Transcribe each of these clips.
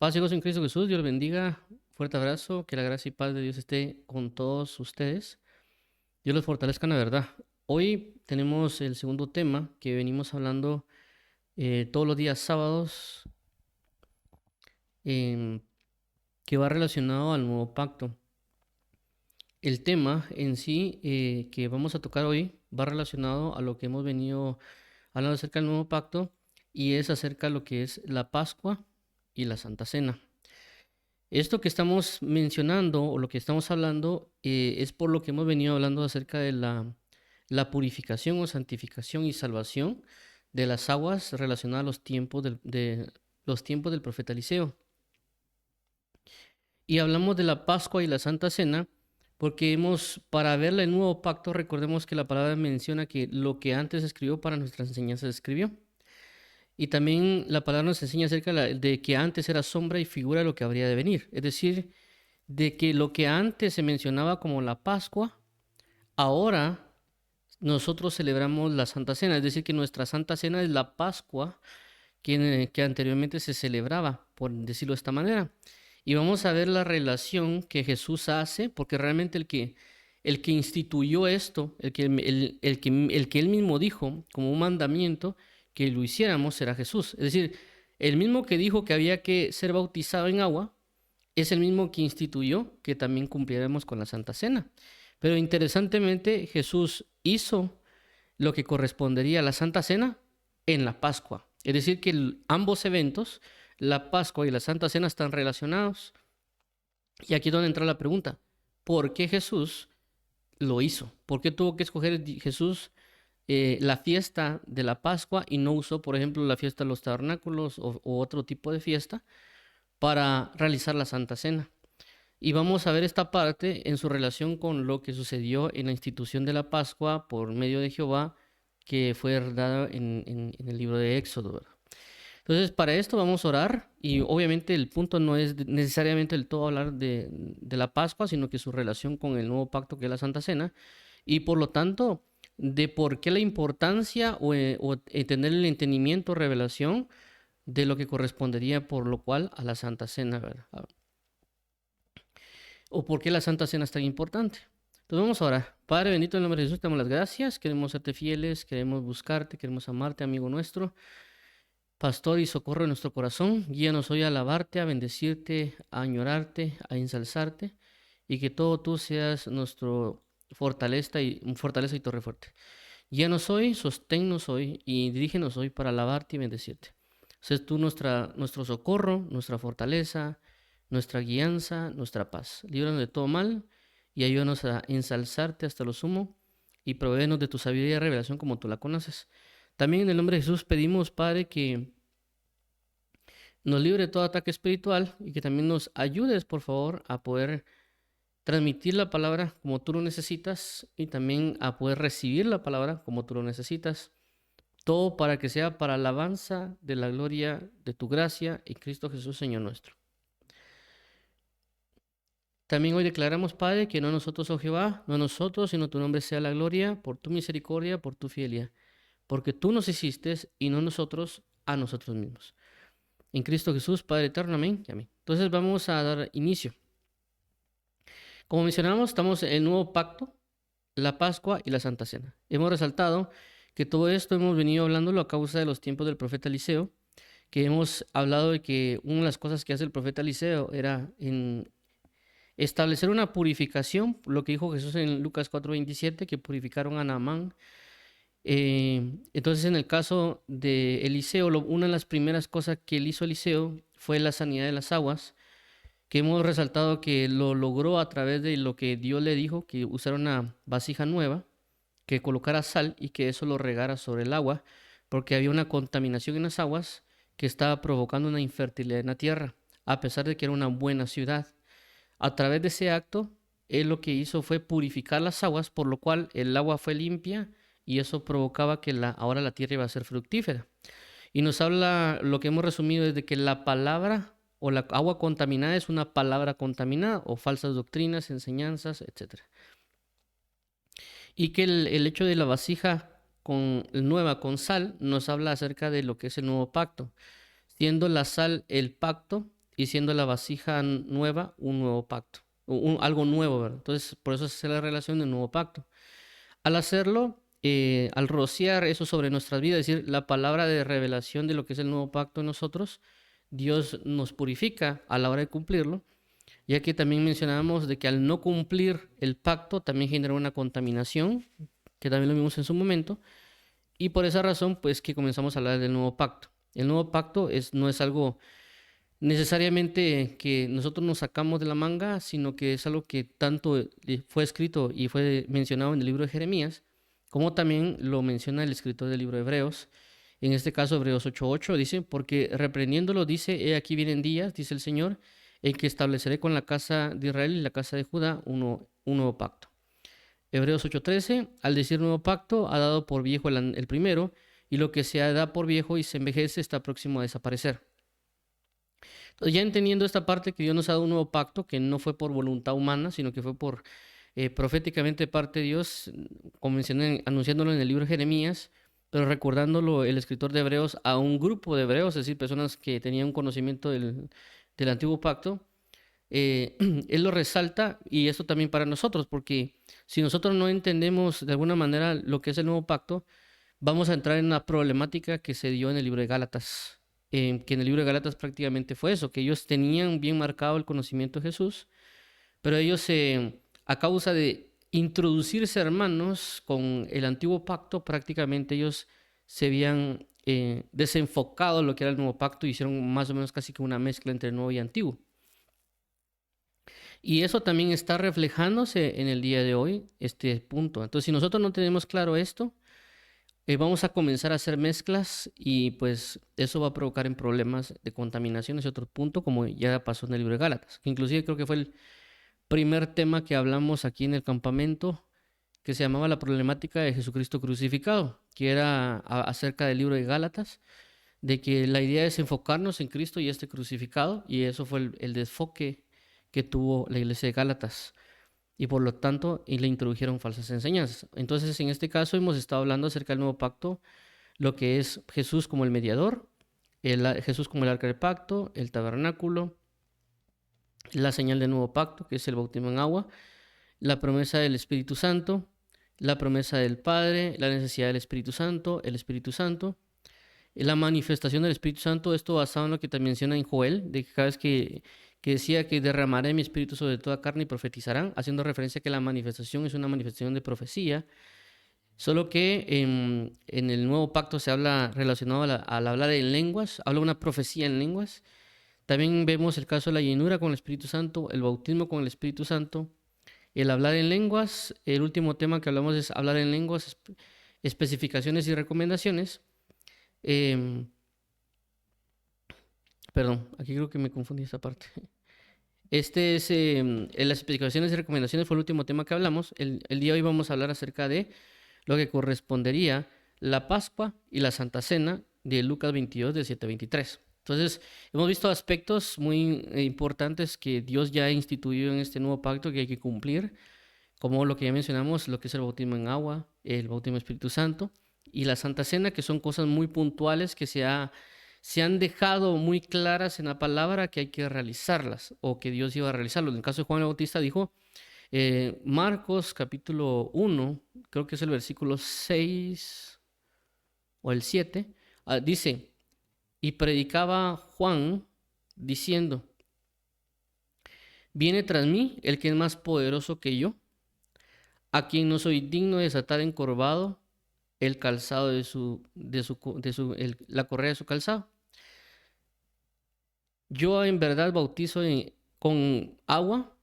Paz y gozo en Cristo Jesús, Dios los bendiga. Fuerte abrazo, que la gracia y paz de Dios esté con todos ustedes. Dios los fortalezca en la verdad. Hoy tenemos el segundo tema que venimos hablando todos los días sábados, em, que va relacionado al nuevo pacto. El tema en sí que vamos a tocar hoy va relacionado a lo que hemos venido hablando acerca del nuevo pacto y es acerca de lo que es la Pascua y la Santa Cena. Esto que estamos mencionando o lo que estamos hablando es por lo que hemos venido hablando acerca de la purificación o santificación y salvación de las aguas relacionadas a los tiempos del profeta Eliseo. Y hablamos de la Pascua y la Santa Cena porque para ver el nuevo pacto, recordemos que la palabra menciona que lo que antes escribió para nuestra enseñanza se escribió. Y también la palabra nos enseña acerca de que antes era sombra y figura de lo que habría de venir. Es decir, de que lo que antes se mencionaba como la Pascua, ahora nosotros celebramos la Santa Cena, es decir, que nuestra Santa Cena es la Pascua que anteriormente se celebraba, por decirlo de esta manera. Y vamos a ver la relación que Jesús hace, porque realmente el que instituyó esto, el que él mismo dijo como un mandamiento que lo hiciéramos, será Jesús. Es decir, el mismo que dijo que había que ser bautizado en agua, es el mismo que instituyó que también cumpliremos con la Santa Cena. Pero interesantemente, Jesús hizo lo que correspondería a la Santa Cena en la Pascua. Es decir, que ambos eventos, la Pascua y la Santa Cena, están relacionados. Y aquí es donde entra la pregunta: ¿por qué Jesús lo hizo? ¿Por qué tuvo que escoger Jesús la fiesta de la Pascua y no usó, por ejemplo, la fiesta de los tabernáculos o otro tipo de fiesta para realizar la Santa Cena? Y vamos a ver esta parte en su relación con lo que sucedió en la institución de la Pascua por medio de Jehová, que fue dado en el libro de Éxodo, ¿verdad? Entonces, para esto vamos a orar y obviamente el punto no es necesariamente del todo hablar de la Pascua, sino que su relación con el nuevo pacto que es la Santa Cena y por lo tanto de por qué la importancia o tener el entendimiento, revelación de lo que correspondería por lo cual a la Santa Cena, ¿verdad? O por qué la Santa Cena es tan importante. Entonces vamos a orar. Padre bendito, en el nombre de Jesús te damos las gracias. Queremos serte fieles, queremos buscarte, queremos amarte, amigo nuestro. Pastor y socorro de nuestro corazón, guíanos hoy a alabarte, a bendecirte, a añorarte, a ensalzarte, y que todo tú seas nuestro fortaleza y torre fuerte. Guíanos hoy, sosténnos hoy y dirígenos hoy para alabarte y bendecirte. Seas tú nuestro socorro, nuestra fortaleza, nuestra guianza, nuestra paz. Líbranos de todo mal y ayúdanos a ensalzarte hasta lo sumo y provéenos de tu sabiduría y revelación como tú la conoces. También en el nombre de Jesús pedimos, Padre, que nos libre de todo ataque espiritual y que también nos ayudes, por favor, a poder transmitir la palabra como tú lo necesitas y también a poder recibir la palabra como tú lo necesitas. Todo para que sea para alabanza de la gloria de tu gracia y Cristo Jesús, Señor nuestro. También hoy declaramos, Padre, que no nosotros, oh Jehová, no nosotros, sino tu nombre sea la gloria por tu misericordia, por tu fidelidad. Porque tú nos hiciste y no nosotros a nosotros mismos. En Cristo Jesús, Padre eterno, amén y amén. Entonces vamos a dar inicio. Como mencionamos, estamos en el nuevo pacto, la Pascua y la Santa Cena. Hemos resaltado que todo esto hemos venido hablándolo a causa de los tiempos del profeta Eliseo, que hemos hablado de que una de las cosas que hace el profeta Eliseo era en establecer una purificación, lo que dijo Jesús en Lucas 4:27, que purificaron a Naamán. Entonces, en el caso de Eliseo, una de las primeras cosas que él hizo Eliseo fue la sanidad de las aguas, que hemos resaltado que lo logró a través de lo que Dios le dijo, que usara una vasija nueva, que colocara sal y que eso lo regara sobre el agua, porque había una contaminación en las aguas que estaba provocando una infertilidad en la tierra, a pesar de que era una buena ciudad. A través de ese acto, él lo que hizo fue purificar las aguas, por lo cual el agua fue limpia y eso provocaba que ahora la tierra iba a ser fructífera. Y nos habla, lo que hemos resumido es de que la palabra o la agua contaminada es una palabra contaminada o falsas doctrinas, enseñanzas, etc. Y que el hecho de la vasija nueva con sal nos habla acerca de lo que es el nuevo pacto, siendo la sal el pacto y siendo la vasija nueva un nuevo pacto, algo nuevo, ¿verdad? Entonces, por eso se hace la relación del nuevo pacto. Al hacerlo, al rociar eso sobre nuestras vidas, es decir, la palabra de revelación de lo que es el nuevo pacto en nosotros, Dios nos purifica a la hora de cumplirlo, ya que también mencionábamos de que al no cumplir el pacto también genera una contaminación, que también lo vimos en su momento, y por esa razón, pues que comenzamos a hablar del nuevo pacto. El nuevo pacto no es algo necesariamente que nosotros nos sacamos de la manga, sino que es algo que tanto fue escrito y fue mencionado en el libro de Jeremías, como también lo menciona el escritor del libro de Hebreos. En este caso, Hebreos 8:8 dice, porque reprendiéndolo dice, he aquí vienen días, dice el Señor, en que estableceré con la casa de Israel y la casa de Judá un nuevo pacto. Hebreos 8:13, al decir nuevo pacto, ha dado por viejo el primero, y lo que se da por viejo y se envejece está próximo a desaparecer. Entonces, ya entendiendo esta parte que Dios nos ha dado un nuevo pacto, que no fue por voluntad humana, sino que fue por proféticamente parte de Dios, como mencioné, anunciándolo en el libro de Jeremías, pero recordándolo el escritor de Hebreos a un grupo de hebreos, es decir, personas que tenían un conocimiento del antiguo pacto, él lo resalta y esto también para nosotros, porque si nosotros no entendemos de alguna manera lo que es el nuevo pacto, vamos a entrar en una problemática que se dio en el libro de Gálatas, que en el libro de Gálatas prácticamente fue eso, que ellos tenían bien marcado el conocimiento de Jesús, pero ellos a causa de introducirse hermanos con el antiguo pacto, prácticamente ellos se habían desenfocado de lo que era el nuevo pacto y hicieron más o menos casi que una mezcla entre nuevo y antiguo. Y eso también está reflejándose en el día de hoy, este punto. Entonces, si nosotros no tenemos claro esto, vamos a comenzar a hacer mezclas y pues eso va a provocar en problemas de contaminación, ese otro punto, como ya pasó en el libro de Gálatas, que inclusive creo que fue el primer tema que hablamos aquí en el campamento, que se llamaba la problemática de Jesucristo crucificado, que era acerca del libro de Gálatas, de que la idea es enfocarnos en Cristo y este crucificado, y eso fue el desfoque que tuvo la iglesia de Gálatas y por lo tanto y le introdujeron falsas enseñanzas. Entonces, en este caso hemos estado hablando acerca del nuevo pacto, lo que es Jesús como el mediador, Jesús como el arca del pacto, el tabernáculo, la señal del nuevo pacto, que es el bautismo en agua, la promesa del Espíritu Santo, la promesa del Padre, la necesidad del Espíritu Santo, el Espíritu Santo, la manifestación del Espíritu Santo, esto basado en lo que te menciona en Joel, de que cada vez que decía que derramaré mi espíritu sobre toda carne y profetizarán, haciendo referencia a que la manifestación es una manifestación de profecía, solo que en el nuevo pacto se habla relacionado al hablar en lenguas, habla una profecía en lenguas. También vemos el caso de la llenura con el Espíritu Santo, el bautismo con el Espíritu Santo, el hablar en lenguas. El último tema que hablamos es hablar en lenguas, especificaciones y recomendaciones. Perdón, aquí creo que me confundí esa parte. Este es las especificaciones y recomendaciones fue el último tema que hablamos. El día de hoy vamos a hablar acerca de lo que correspondería la Pascua y la Santa Cena de Lucas 22, de 7 a 23. Entonces, hemos visto aspectos muy importantes que Dios ya ha instituido en este nuevo pacto que hay que cumplir, como lo que ya mencionamos, lo que es el bautismo en agua, el bautismo en Espíritu Santo y la Santa Cena, que son cosas muy puntuales que se han dejado muy claras en la palabra que hay que realizarlas o que Dios iba a realizarlo. En el caso de Juan el Bautista dijo, Marcos capítulo 1, creo que es el versículo 6 o el 7, dice, y predicaba Juan diciendo, viene tras mí el que es más poderoso que yo, a quien no soy digno de desatar encorvado el calzado la correa de su calzado. Yo en verdad bautizo con agua,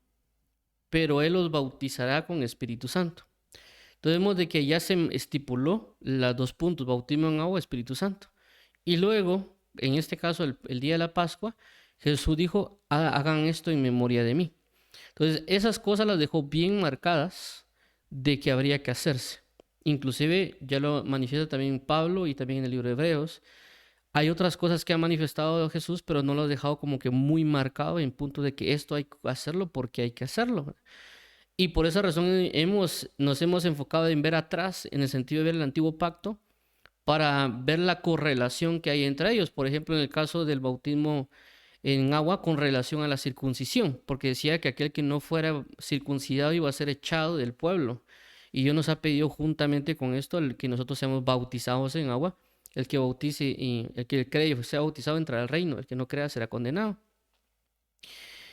pero él los bautizará con Espíritu Santo. Entonces vemos de que ya se estipuló los dos puntos, bautismo en agua, Espíritu Santo. Y luego, en este caso, el día de la Pascua, Jesús dijo, hagan esto en memoria de mí. Entonces, esas cosas las dejó bien marcadas de que habría que hacerse. Inclusive, ya lo manifiesta también Pablo y también en el libro de Hebreos. Hay otras cosas que ha manifestado Jesús, pero no lo ha dejado como que muy marcado en punto de que esto hay que hacerlo porque hay que hacerlo. Y por esa razón nos hemos enfocado en ver atrás, en el sentido de ver el antiguo pacto, para ver la correlación que hay entre ellos. Por ejemplo, en el caso del bautismo en agua con relación a la circuncisión, porque decía que aquel que no fuera circuncidado iba a ser echado del pueblo. Y Dios nos ha pedido juntamente con esto el que nosotros seamos bautizados en agua. El que bautice y el que cree y sea bautizado entrará al reino, el que no crea será condenado.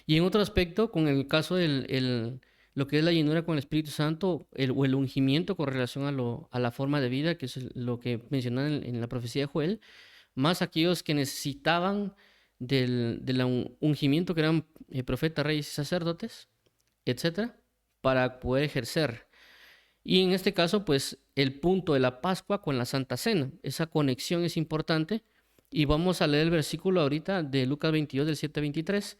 Y en otro aspecto, con el caso lo que es la llenura con el Espíritu Santo o el ungimiento con relación a la forma de vida, que es lo que mencionan en la profecía de Joel, más aquellos que necesitaban del ungimiento, que eran profetas, reyes y sacerdotes, etcétera, para poder ejercer. Y en este caso, pues el punto de la Pascua con la Santa Cena, esa conexión es importante. Y vamos a leer el versículo ahorita de Lucas 22, del 7 al 23,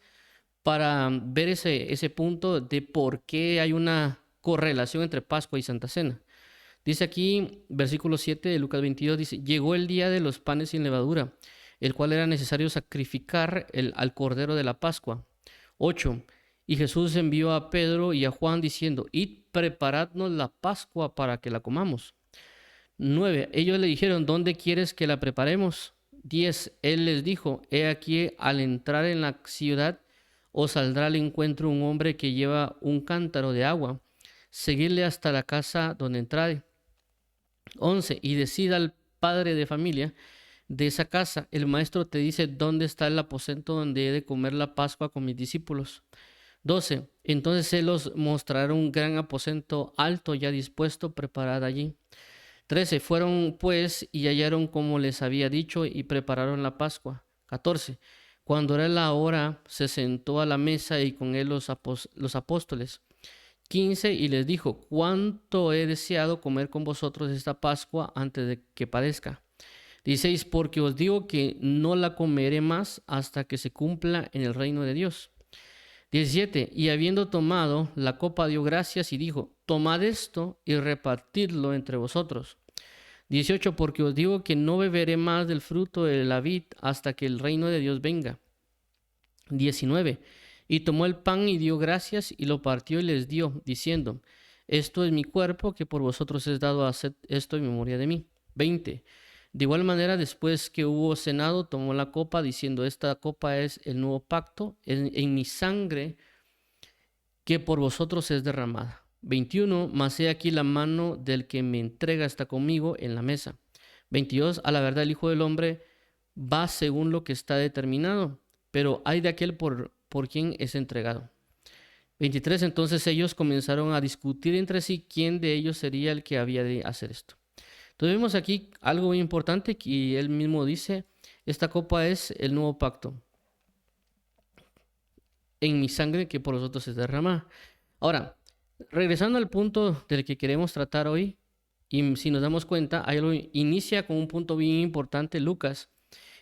para ver ese punto de por qué hay una correlación entre Pascua y Santa Cena. Dice aquí, versículo 7 de Lucas 22, dice, llegó el día de los panes sin levadura, el cual era necesario sacrificar al cordero de la Pascua. 8. Y Jesús envió a Pedro y a Juan diciendo, id, preparadnos la Pascua para que la comamos. 9. Ellos le dijeron, ¿dónde quieres que la preparemos? 10. Él les dijo, he aquí, al entrar en la ciudad, os saldrá al encuentro un hombre que lleva un cántaro de agua. Seguidle hasta la casa donde entrare. 11. Y decida al padre de familia de esa casa, el maestro te dice dónde está el aposento donde he de comer la Pascua con mis discípulos. 12. Entonces él os mostrará un gran aposento alto ya dispuesto, preparado allí. 13. Fueron pues y hallaron como les había dicho y prepararon la Pascua. 14. Cuando era la hora, se sentó a la mesa y con él los apóstoles. 15. Y les dijo, cuánto he deseado comer con vosotros esta Pascua antes de que padezca. 16. Porque os digo que no la comeré más hasta que se cumpla en el reino de Dios. 17. Y habiendo tomado la copa, dio gracias y dijo, tomad esto y repartidlo entre vosotros. 18. Porque os digo que no beberé más del fruto de la vid hasta que el reino de Dios venga. 19. Y tomó el pan y dio gracias y lo partió y les dio, diciendo, esto es mi cuerpo que por vosotros es dado a hacer esto en memoria de mí. 20. De igual manera, después que hubo cenado, tomó la copa, diciendo, esta copa es el nuevo pacto en mi sangre que por vosotros es derramada. 21. Mas he aquí la mano del que me entrega está conmigo en la mesa. 22. A la verdad el Hijo del Hombre va según lo que está determinado, pero hay de aquel por quien es entregado. 23. Entonces ellos comenzaron a discutir entre sí quién de ellos sería el que había de hacer esto. Entonces vemos aquí algo muy importante que él mismo dice, esta copa es el nuevo pacto en mi sangre que por vosotros es derramada. Ahora, regresando al punto del que queremos tratar hoy, y si nos damos cuenta, ahí lo inicia con un punto bien importante Lucas.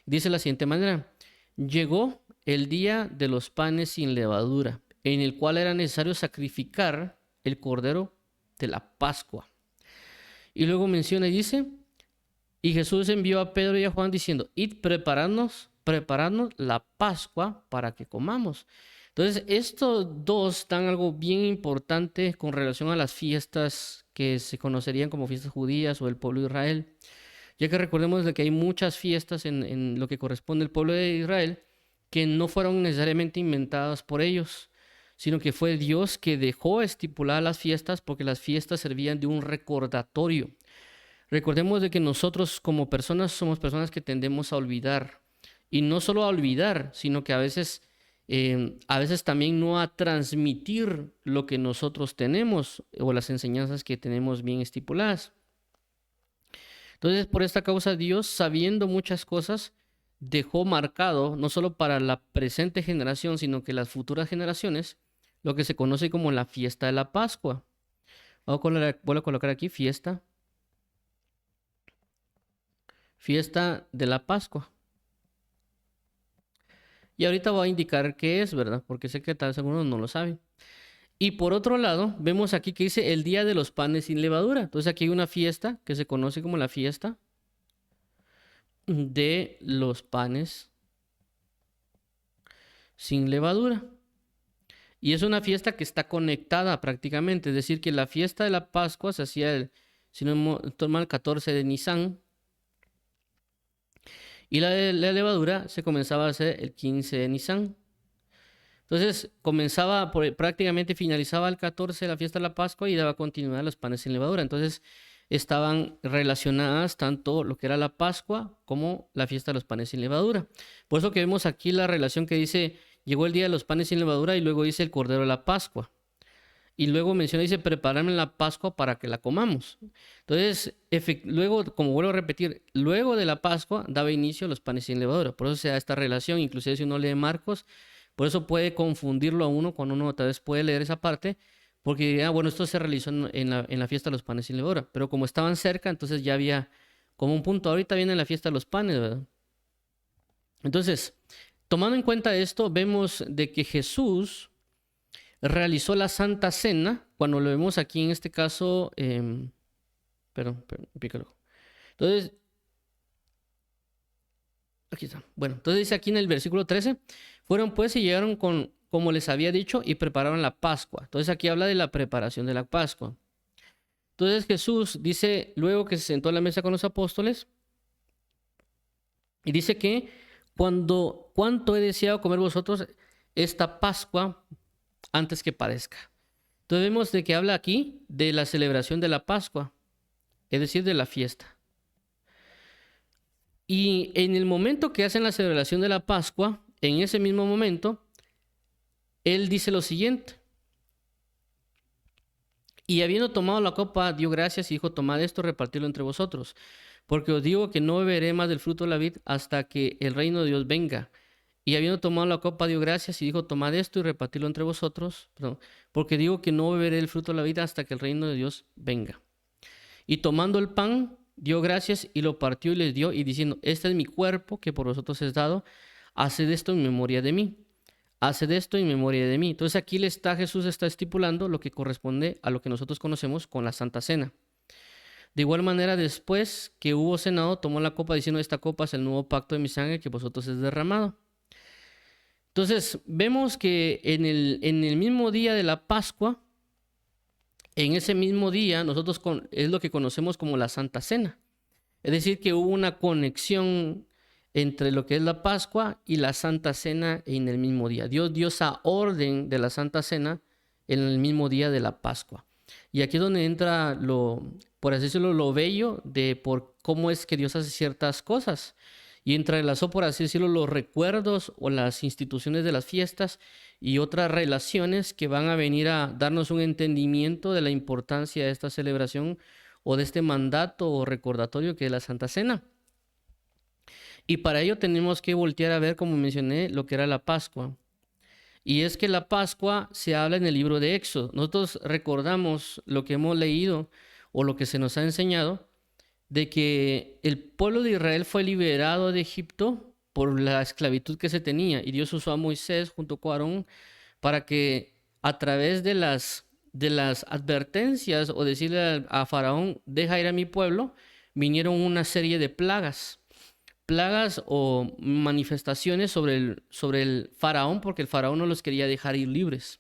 Dice de la siguiente manera, llegó el día de los panes sin levadura, en el cual era necesario sacrificar el cordero de la Pascua. Y luego menciona y dice, y Jesús envió a Pedro y a Juan diciendo, id, preparadnos la Pascua para que comamos. Entonces, estos dos dan algo bien importante con relación a las fiestas que se conocerían como fiestas judías o del pueblo de Israel, ya que recordemos de que hay muchas fiestas en lo que corresponde al pueblo de Israel que no fueron necesariamente inventadas por ellos, sino que fue Dios que dejó estipular las fiestas porque las fiestas servían de un recordatorio. Recordemos de que nosotros como personas somos personas que tendemos a olvidar, y no solo a olvidar, sino que a veces también no a transmitir lo que nosotros tenemos o las enseñanzas que tenemos bien estipuladas. Entonces, por esta causa, Dios, sabiendo muchas cosas, dejó marcado, no solo para la presente generación, sino que las futuras generaciones, lo que se conoce como la fiesta de la Pascua. Voy a colocar aquí fiesta de la Pascua. Y ahorita voy a indicar qué es, ¿verdad? Porque sé que tal vez algunos no lo saben. Y por otro lado, vemos aquí que dice el día de los panes sin levadura. Entonces aquí hay una fiesta que se conoce como la fiesta de los panes sin levadura. Y es una fiesta que está conectada prácticamente. Es decir, que la fiesta de la Pascua se hacía, si no estoy mal, el 14 de Nisan. Y la levadura se comenzaba a hacer el 15 de Nisan. Entonces comenzaba, prácticamente finalizaba el 14 la fiesta de la Pascua y daba continuidad a los panes sin levadura. Entonces estaban relacionadas tanto lo que era la Pascua como la fiesta de los panes sin levadura. Por eso que vemos aquí la relación que dice, llegó el día de los panes sin levadura y luego dice el Cordero de la Pascua. Y luego menciona, dice, prepararme la Pascua para que la comamos. Entonces, luego, como vuelvo a repetir, luego de la Pascua daba inicio a los panes sin levadura. Por eso se da esta relación, inclusive si uno lee Marcos, por eso puede confundirlo a uno cuando uno tal vez puede leer esa parte, porque bueno, esto se realizó en la fiesta de los panes sin levadura. Pero como estaban cerca, entonces ya había como un punto. Ahorita viene la fiesta de los panes, ¿verdad? Entonces, tomando en cuenta esto, vemos de que Jesús realizó la Santa Cena, cuando lo vemos aquí en este caso, perdón, pícalo. Entonces, aquí está. Bueno, entonces dice aquí en el versículo 13, fueron pues y llegaron como les había dicho, y prepararon la Pascua. Entonces aquí habla de la preparación de la Pascua. Entonces Jesús dice, luego que se sentó a la mesa con los apóstoles, y dice que cuánto he deseado comer vosotros esta Pascua antes que padezca. Entonces vemos de que habla aquí de la celebración de la Pascua, es decir, de la fiesta. Y en el momento que hacen la celebración de la Pascua, en ese mismo momento, él dice lo siguiente. Y habiendo tomado la copa, dio gracias y dijo, tomad esto, repartidlo entre vosotros. Porque os digo que no beberé más del fruto de la vid hasta que el reino de Dios venga. Y habiendo tomado la copa, dio gracias y dijo, tomad esto y repartidlo entre vosotros. Perdón, porque digo que no beberé el fruto de la vida hasta que el reino de Dios venga. Y tomando el pan, dio gracias y lo partió y les dio, y diciendo, este es mi cuerpo que por vosotros es dado, haced esto en memoria de mí. Haced esto en memoria de mí. Entonces aquí Jesús está estipulando lo que corresponde a lo que nosotros conocemos con la Santa Cena. De igual manera, después que hubo cenado, tomó la copa diciendo, esta copa es el nuevo pacto de mi sangre que vosotros es derramado. Entonces, vemos que en el mismo día de la Pascua, en ese mismo día, nosotros es lo que conocemos como la Santa Cena. Es decir, que hubo una conexión entre lo que es la Pascua y la Santa Cena en el mismo día. Dios dio esa orden de la Santa Cena en el mismo día de la Pascua. Y aquí es donde entra por así decirlo, lo bello de por cómo es que Dios hace ciertas cosas. Y entrelazó, por así decirlo, los recuerdos o las instituciones de las fiestas y otras relaciones que van a venir a darnos un entendimiento de la importancia de esta celebración o de este mandato o recordatorio que es la Santa Cena. Y para ello tenemos que voltear a ver, como mencioné, lo que era la Pascua. Y es que la Pascua se habla en el libro de Éxodo. Nosotros recordamos lo que hemos leído o lo que se nos ha enseñado de que el pueblo de Israel fue liberado de Egipto por la esclavitud que se tenía. Y Dios usó a Moisés junto con Aarón para que a través de las advertencias o decirle a Faraón, deja ir a mi pueblo, vinieron una serie de plagas o manifestaciones sobre el faraón, porque el faraón no los quería dejar ir libres.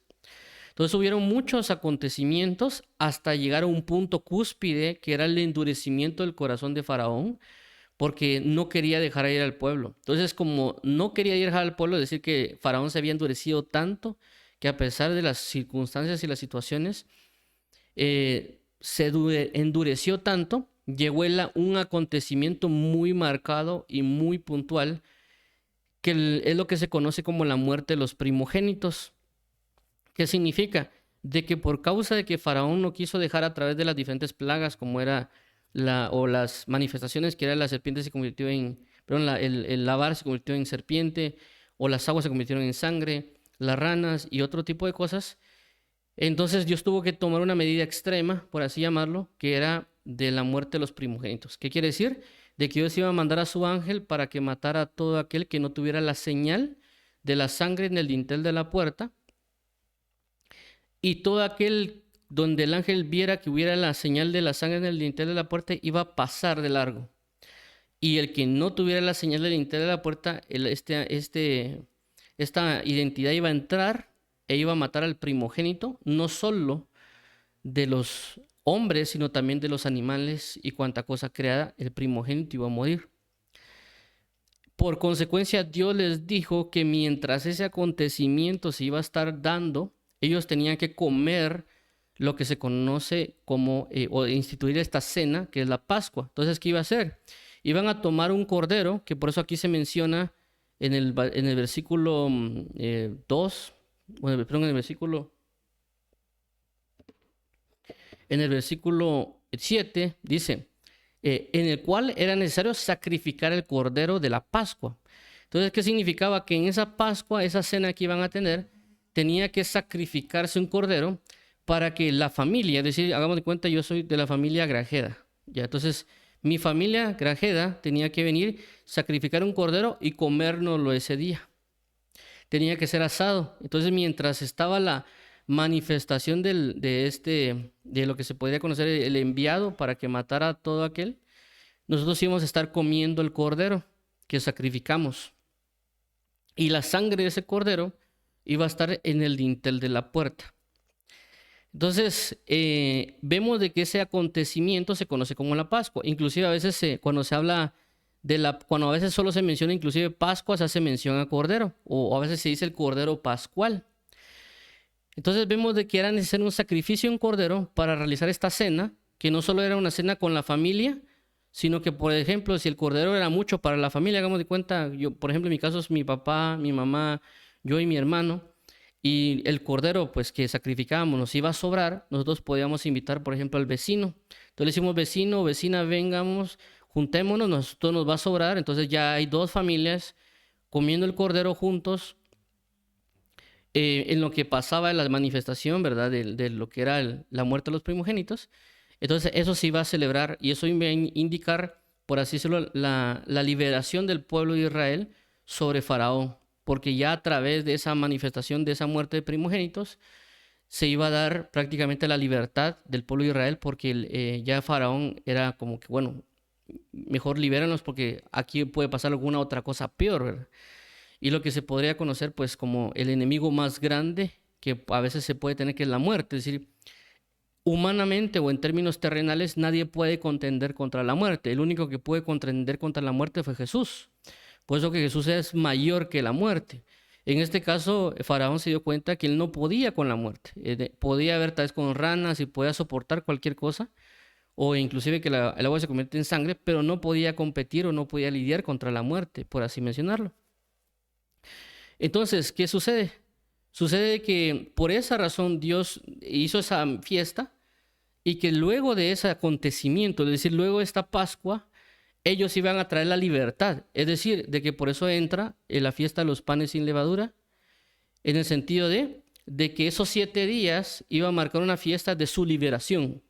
Entonces hubieron muchos acontecimientos hasta llegar a un punto cúspide que era el endurecimiento del corazón de faraón, porque no quería dejar ir al pueblo. Entonces, como no quería dejar al pueblo, es decir que faraón se había endurecido tanto que a pesar de las circunstancias y las situaciones, se endureció tanto, llegó un acontecimiento muy marcado y muy puntual, que es lo que se conoce como la muerte de los primogénitos. ¿Qué significa? De que por causa de que Faraón no quiso dejar a través de las diferentes plagas, como era o las manifestaciones, que era la serpiente se convirtió el lavar se convirtió en serpiente, o las aguas se convirtieron en sangre, las ranas y otro tipo de cosas. Entonces Dios tuvo que tomar una medida extrema, por así llamarlo, que era de la muerte de los primogénitos. ¿Qué quiere decir? De que Dios iba a mandar a su ángel para que matara a todo aquel que no tuviera la señal de la sangre en el dintel de la puerta, y todo aquel donde el ángel viera que hubiera la señal de la sangre en el dintel de la puerta iba a pasar de largo. Y el que no tuviera la señal del dintel de la puerta, esta identidad iba a entrar e iba a matar al primogénito, no solo de los hombres, sino también de los animales y cuanta cosa creada, el primogénito iba a morir. Por consecuencia, Dios les dijo que mientras ese acontecimiento se iba a estar dando, ellos tenían que comer lo que se conoce como, o instituir esta cena, que es la Pascua. Entonces, ¿qué iba a hacer? Iban a tomar un cordero, que por eso aquí se menciona en el versículo 2, bueno, perdón, en el versículo 7 dice, en el cual era necesario sacrificar el cordero de la Pascua. Entonces, ¿qué significaba? Que en esa Pascua, esa cena que iban a tener, tenía que sacrificarse un cordero para que la familia, es decir, hagamos de cuenta, yo soy de la familia Grajeda, ya, entonces mi familia Grajeda tenía que venir, sacrificar un cordero y comérnoslo ese día. Tenía que ser asado. Entonces, mientras estaba la manifestación de lo que se podría conocer el enviado para que matara a todo aquel, nosotros íbamos a estar comiendo el cordero que sacrificamos. Y la sangre de ese cordero iba a estar en el dintel de la puerta. Entonces, vemos de que ese acontecimiento se conoce como la Pascua. Inclusive a veces cuando se habla cuando a veces solo se menciona inclusive Pascua, se hace mención a Cordero, o a veces se dice el Cordero Pascual. Entonces vemos de que era necesario un sacrificio en cordero para realizar esta cena, que no solo era una cena con la familia, sino que, por ejemplo, si el cordero era mucho para la familia, hagamos de cuenta, yo, por ejemplo, en mi caso es mi papá, mi mamá, yo y mi hermano, y el cordero, pues, que sacrificábamos nos iba a sobrar, nosotros podíamos invitar, por ejemplo, al vecino. Entonces le decimos, vecino, vecina, vengamos, juntémonos, nosotros nos va a sobrar. Entonces ya hay dos familias comiendo el cordero juntos, en lo que pasaba en la manifestación, ¿verdad? De lo que era la muerte de los primogénitos. Entonces eso se iba a celebrar y eso iba a indicar, por así decirlo, la liberación del pueblo de Israel sobre Faraón, porque ya a través de esa manifestación, de esa muerte de primogénitos, se iba a dar prácticamente la libertad del pueblo de Israel, porque ya Faraón era como que, bueno, mejor libéranos porque aquí puede pasar alguna otra cosa peor, ¿verdad? Y lo que se podría conocer pues como el enemigo más grande que a veces se puede tener, que es la muerte. Es decir, humanamente o en términos terrenales nadie puede contender contra la muerte. El único que puede contender contra la muerte fue Jesús. Por eso que Jesús es mayor que la muerte. En este caso, Faraón se dio cuenta que él no podía con la muerte. Podía haber tal vez con ranas y podía soportar cualquier cosa, o inclusive que el agua se convierte en sangre, pero no podía competir o no podía lidiar contra la muerte, por así mencionarlo. Entonces, ¿qué sucede? Sucede que por esa razón Dios hizo esa fiesta y que luego de ese acontecimiento, es decir, luego de esta Pascua, ellos iban a traer la libertad. Es decir, de que por eso entra en la fiesta de los panes sin levadura, en el sentido de que esos 7 días iba a marcar una fiesta de su liberación.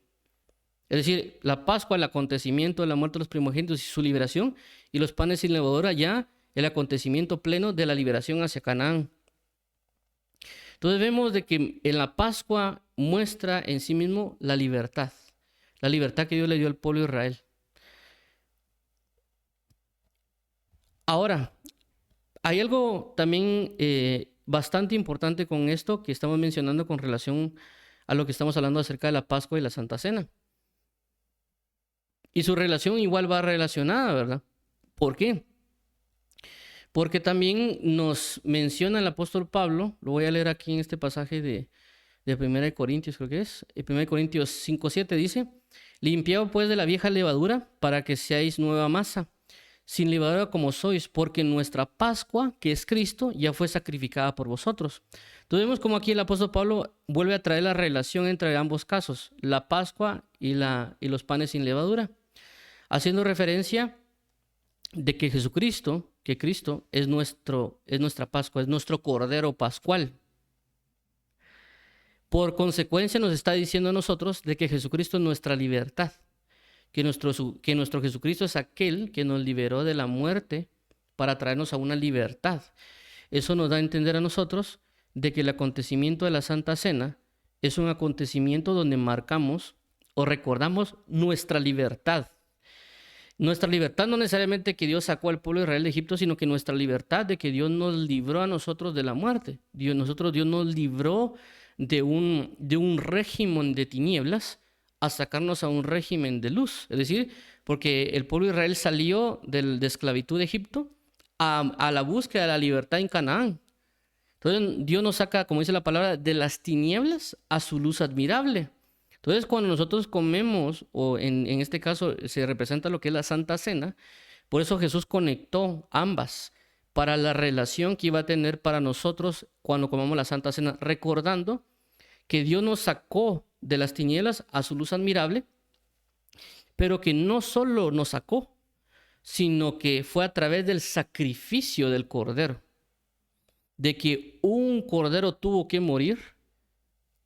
Es decir, la Pascua, el acontecimiento de la muerte de los primogénitos y su liberación, y los panes sin levadura ya el acontecimiento pleno de la liberación hacia Canaán. Entonces vemos de que en la Pascua muestra en sí mismo la libertad que Dios le dio al pueblo de Israel. Ahora, hay algo también bastante importante con esto que estamos mencionando con relación a lo que estamos hablando acerca de la Pascua y la Santa Cena. Y su relación igual va relacionada, ¿verdad? ¿Por qué? Porque también nos menciona el apóstol Pablo, lo voy a leer aquí en este pasaje de 1 Corintios, creo que es, 1 Corintios 5:7 dice, limpiado pues de la vieja levadura para que seáis nueva masa, sin levadura como sois, porque nuestra Pascua, que es Cristo, ya fue sacrificada por vosotros. Entonces vemos como aquí el apóstol Pablo vuelve a traer la relación entre ambos casos, la Pascua y los panes sin levadura, haciendo referencia de que Jesucristo, que Cristo es nuestra Pascua, es nuestro Cordero Pascual. Por consecuencia nos está diciendo a nosotros de que Jesucristo es nuestra libertad, que nuestro Jesucristo es aquel que nos liberó de la muerte para traernos a una libertad. Eso nos da a entender a nosotros de que el acontecimiento de la Santa Cena es un acontecimiento donde marcamos o recordamos nuestra libertad. Nuestra libertad no necesariamente que Dios sacó al pueblo de Israel de Egipto, sino que nuestra libertad de que Dios nos libró a nosotros de la muerte. Dios nos libró de un régimen de tinieblas a sacarnos a un régimen de luz. Es decir, porque el pueblo de Israel salió de esclavitud de Egipto a la búsqueda de la libertad en Canaán. Entonces Dios nos saca, como dice la palabra, de las tinieblas a su luz admirable. Entonces cuando nosotros comemos, o en este caso se representa lo que es la Santa Cena, por eso Jesús conectó ambas para la relación que iba a tener para nosotros cuando comamos la Santa Cena, recordando que Dios nos sacó de las tinieblas a su luz admirable, pero que no solo nos sacó, sino que fue a través del sacrificio del Cordero, de que un Cordero tuvo que morir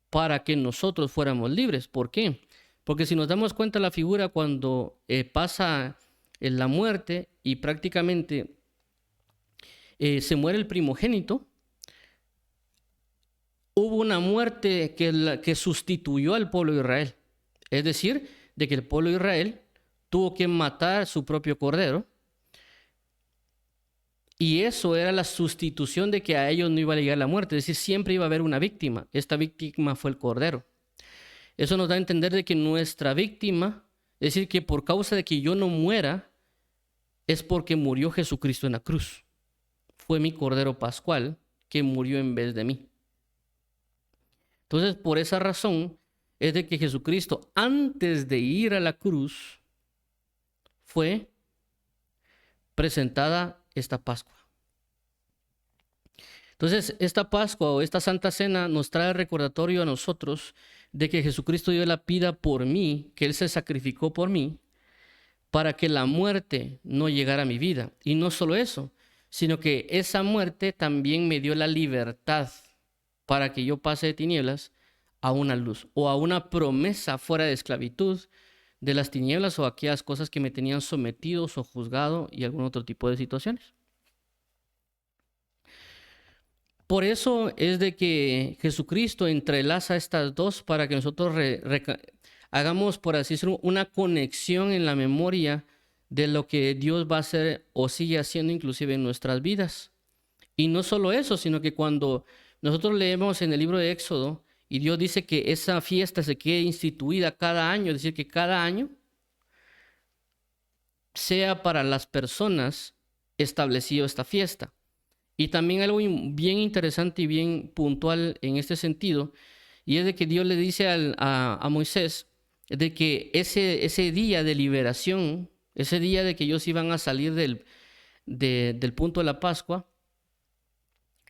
para que nosotros fuéramos libres. ¿Por qué? Porque si nos damos cuenta la figura cuando pasa la muerte y prácticamente se muere el primogénito, hubo una muerte que sustituyó al pueblo de Israel. Es decir, de que el pueblo de Israel tuvo que matar a su propio cordero. Y eso era la sustitución de que a ellos no iba a llegar la muerte. Es decir, siempre iba a haber una víctima. Esta víctima fue el cordero. Eso nos da a entender de que nuestra víctima, es decir, que por causa de que yo no muera, es porque murió Jesucristo en la cruz. Fue mi cordero pascual que murió en vez de mí. Entonces, por esa razón, es de que Jesucristo, antes de ir a la cruz, fue presentada esta Pascua. Entonces, esta Pascua o esta Santa Cena nos trae recordatorio a nosotros de que Jesucristo dio la vida por mí, que Él se sacrificó por mí, para que la muerte no llegara a mi vida. Y no solo eso, sino que esa muerte también me dio la libertad para que yo pase de tinieblas a una luz o a una promesa fuera de esclavitud de las tinieblas o aquellas cosas que me tenían sometidos o juzgado y algún otro tipo de situaciones. Por eso es de que Jesucristo entrelaza estas dos para que nosotros hagamos, por así decirlo, una conexión en la memoria de lo que Dios va a hacer o sigue haciendo inclusive en nuestras vidas. Y no solo eso, sino que cuando nosotros leemos en el libro de Éxodo y Dios dice que esa fiesta se quede instituida cada año, es decir, que cada año sea para las personas establecido esta fiesta. Y también algo bien interesante y bien puntual en este sentido, y es de que Dios le dice a Moisés de que ese día de liberación, ese día de que ellos iban a salir del punto de la Pascua,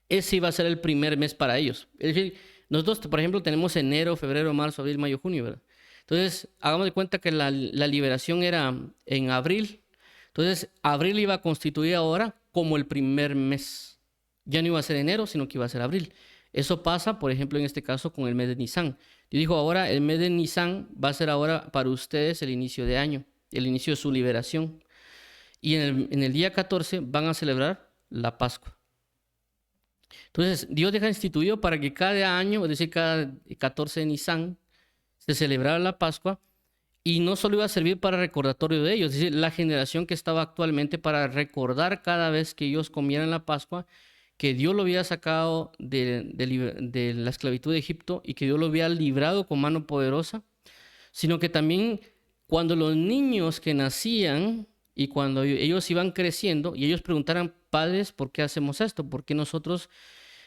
ese iba a ser el primer mes para ellos. Es decir, nosotros, por ejemplo, tenemos enero, febrero, marzo, abril, mayo, junio, ¿verdad? Entonces, hagamos de cuenta que la liberación era en abril. Entonces, abril iba a constituir ahora como el primer mes. Ya no iba a ser enero, sino que iba a ser abril. Eso pasa, por ejemplo, en este caso con el mes de Nisan. Yo digo ahora, el mes de Nisan va a ser ahora para ustedes el inicio de año, el inicio de su liberación. Y en el día 14 van a celebrar la Pascua. Entonces, Dios deja instituido para que cada año, es decir, cada 14 de Nisan, se celebrara la Pascua. Y no solo iba a servir para recordatorio de ellos, es decir, la generación que estaba actualmente para recordar cada vez que ellos comieran la Pascua, que Dios lo había sacado de la esclavitud de Egipto y que Dios lo había librado con mano poderosa, sino que también cuando los niños que nacían y cuando ellos iban creciendo y ellos preguntaran, padres, ¿por qué hacemos esto? ¿Por qué nosotros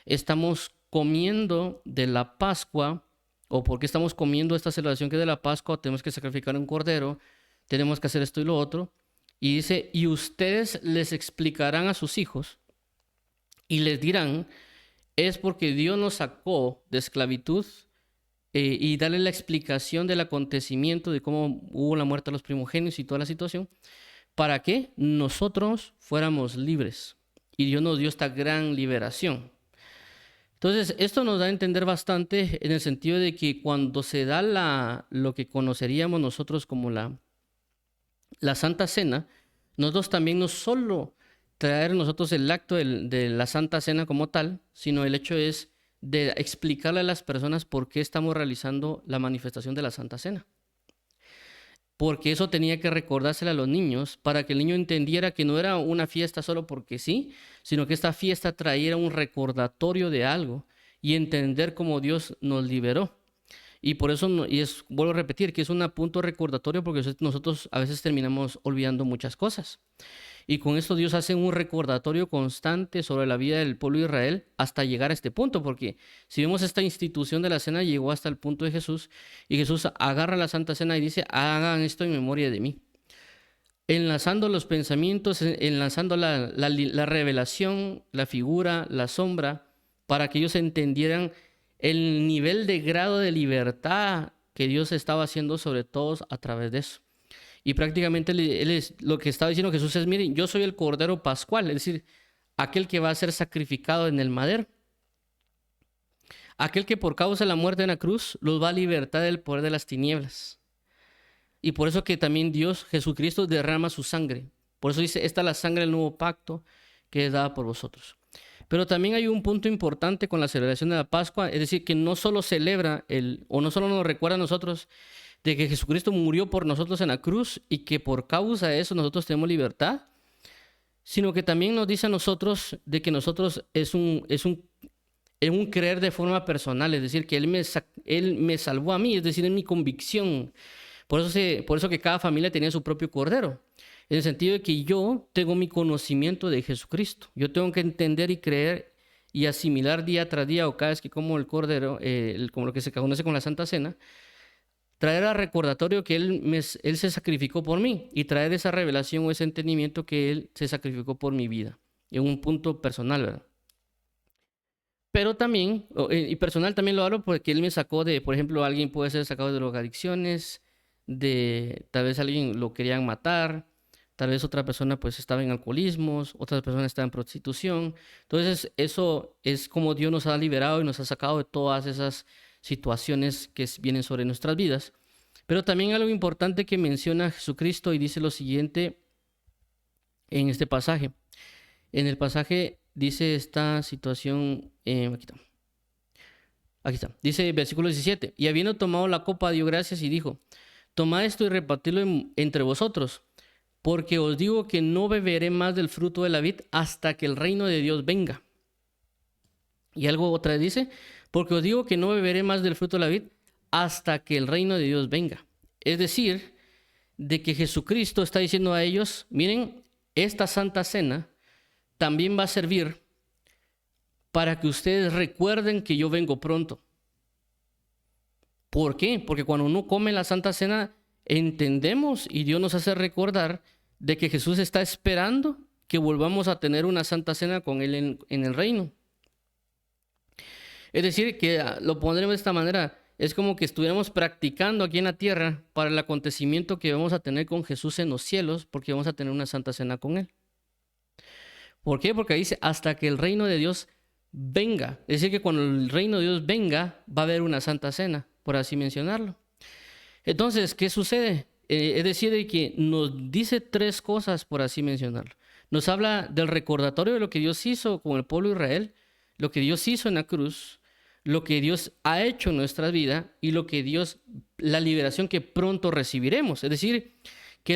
estamos comiendo de la Pascua? ¿O por qué estamos comiendo esta celebración que es de la Pascua? Tenemos que sacrificar un cordero, tenemos que hacer esto y lo otro. Y dice, y ustedes les explicarán a sus hijos y les dirán, es porque Dios nos sacó de esclavitud y darle la explicación del acontecimiento de cómo hubo la muerte de los primogénitos y toda la situación, para que nosotros fuéramos libres. Y Dios nos dio esta gran liberación. Entonces, esto nos da a entender bastante en el sentido de que cuando se da lo que conoceríamos nosotros como la Santa Cena, nosotros también no solo traer nosotros el acto de la Santa Cena como tal, sino el hecho es de explicarle a las personas por qué estamos realizando la manifestación de la Santa Cena. Porque eso tenía que recordárselo a los niños para que el niño entendiera que no era una fiesta solo porque sí, sino que esta fiesta traía un recordatorio de algo y entender cómo Dios nos liberó. Y por eso, vuelvo a repetir, que es un punto recordatorio porque nosotros a veces terminamos olvidando muchas cosas. Y con esto Dios hace un recordatorio constante sobre la vida del pueblo de Israel hasta llegar a este punto, porque si vemos esta institución de la cena llegó hasta el punto de Jesús, y Jesús agarra la Santa Cena y dice, hagan esto en memoria de mí. Enlazando los pensamientos, enlazando la revelación, la figura, la sombra, para que ellos entendieran el nivel de grado de libertad que Dios estaba haciendo sobre todos a través de eso. Y prácticamente él es, lo que estaba diciendo Jesús es, miren, yo soy el Cordero Pascual, es decir, aquel que va a ser sacrificado en el madero. Aquel que por causa de la muerte en la cruz los va a libertar del poder de las tinieblas. Y por eso que también Dios, Jesucristo, derrama su sangre. Por eso dice, esta es la sangre del nuevo pacto que es dada por vosotros. Pero también hay un punto importante con la celebración de la Pascua, es decir, que no solo celebra o no solo nos recuerda a nosotros de que Jesucristo murió por nosotros en la cruz y que por causa de eso nosotros tenemos libertad, sino que también nos dice a nosotros de que nosotros es un creer de forma personal, es decir, que Él me salvó a mí, es decir, en mi convicción. Por eso que cada familia tenía su propio cordero, en el sentido de que yo tengo mi conocimiento de Jesucristo. Yo tengo que entender y creer y asimilar día tras día, o cada vez que como el cordero, como lo que se conoce con la Santa Cena, traer al recordatorio que él se sacrificó por mí, y traer esa revelación o ese entendimiento que Él se sacrificó por mi vida, en un punto personal, ¿verdad? Pero también, y personal también lo hablo porque Él me sacó de, por ejemplo, alguien puede ser sacado de drogadicciones, tal vez alguien lo querían matar, tal vez otra persona pues estaba en alcoholismos, otra persona estaba en prostitución. Entonces eso es como Dios nos ha liberado y nos ha sacado de todas esas situaciones que vienen sobre nuestras vidas. Pero también algo importante que menciona Jesucristo y dice lo siguiente en este pasaje. En el pasaje dice esta situación, aquí está, dice versículo 17, y habiendo tomado la copa dio gracias y dijo, tomad esto y repartidlo entre vosotros, porque os digo que no beberé más del fruto de la vid hasta que el reino de Dios venga. Y algo otra vez dice, porque os digo que no beberé más del fruto de la vid hasta que el reino de Dios venga. Es decir, de que Jesucristo está diciendo a ellos, miren, esta Santa Cena también va a servir para que ustedes recuerden que yo vengo pronto. ¿Por qué? Porque cuando uno come la Santa Cena, entendemos y Dios nos hace recordar de que Jesús está esperando que volvamos a tener una Santa Cena con Él en el reino. Es decir, que lo pondremos de esta manera, es como que estuviéramos practicando aquí en la tierra para el acontecimiento que vamos a tener con Jesús en los cielos, porque vamos a tener una Santa Cena con Él. ¿Por qué? Porque dice, hasta que el reino de Dios venga. Es decir, que cuando el reino de Dios venga, va a haber una Santa Cena, por así mencionarlo. Entonces, ¿qué sucede? Es decir, de que nos dice tres cosas, por así mencionarlo. Nos habla del recordatorio de lo que Dios hizo con el pueblo de Israel, lo que Dios hizo en la cruz, lo que Dios ha hecho en nuestra vida y la liberación que pronto recibiremos. Es decir, que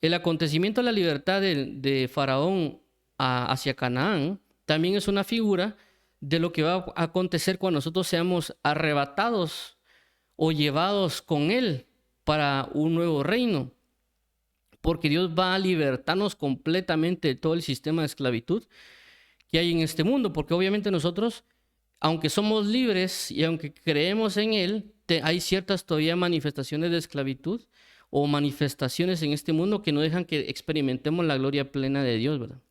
el acontecimiento de la libertad de Faraón hacia Canaán también es una figura de lo que va a acontecer cuando nosotros seamos arrebatados o llevados con Él para un nuevo reino. Porque Dios va a libertarnos completamente de todo el sistema de esclavitud que hay en este mundo. Porque obviamente nosotros, aunque somos libres y aunque creemos en Él, hay ciertas todavía manifestaciones de esclavitud o manifestaciones en este mundo que no dejan que experimentemos la gloria plena de Dios, ¿verdad?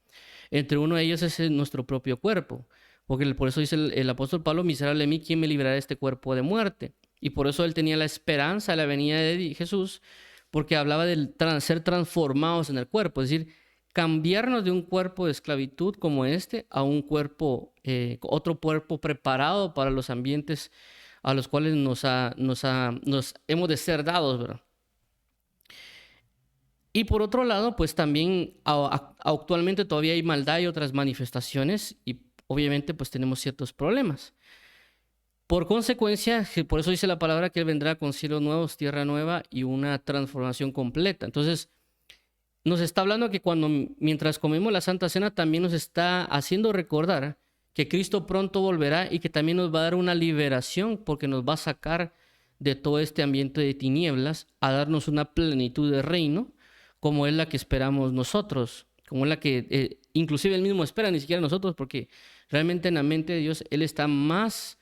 Entre uno de ellos es nuestro propio cuerpo, porque por eso dice el apóstol Pablo, miserable de mí, ¿quién me librará de este cuerpo de muerte? Y por eso él tenía la esperanza de la venida de Jesús, porque hablaba de ser transformados en el cuerpo, es decir, cambiarnos de un cuerpo de esclavitud como este a un cuerpo, otro cuerpo preparado para los ambientes a los cuales nos hemos de ser dados, ¿verdad? Y por otro lado, pues también actualmente todavía hay maldad y otras manifestaciones y obviamente pues tenemos ciertos problemas. Por consecuencia, por eso dice la palabra que Él vendrá con cielos nuevos, tierra nueva y una transformación completa. Entonces, nos está hablando que mientras comemos la Santa Cena, también nos está haciendo recordar que Cristo pronto volverá y que también nos va a dar una liberación porque nos va a sacar de todo este ambiente de tinieblas a darnos una plenitud de reino como es la que esperamos nosotros. como la que inclusive Él mismo espera, ni siquiera nosotros, porque realmente en la mente de Dios Él está más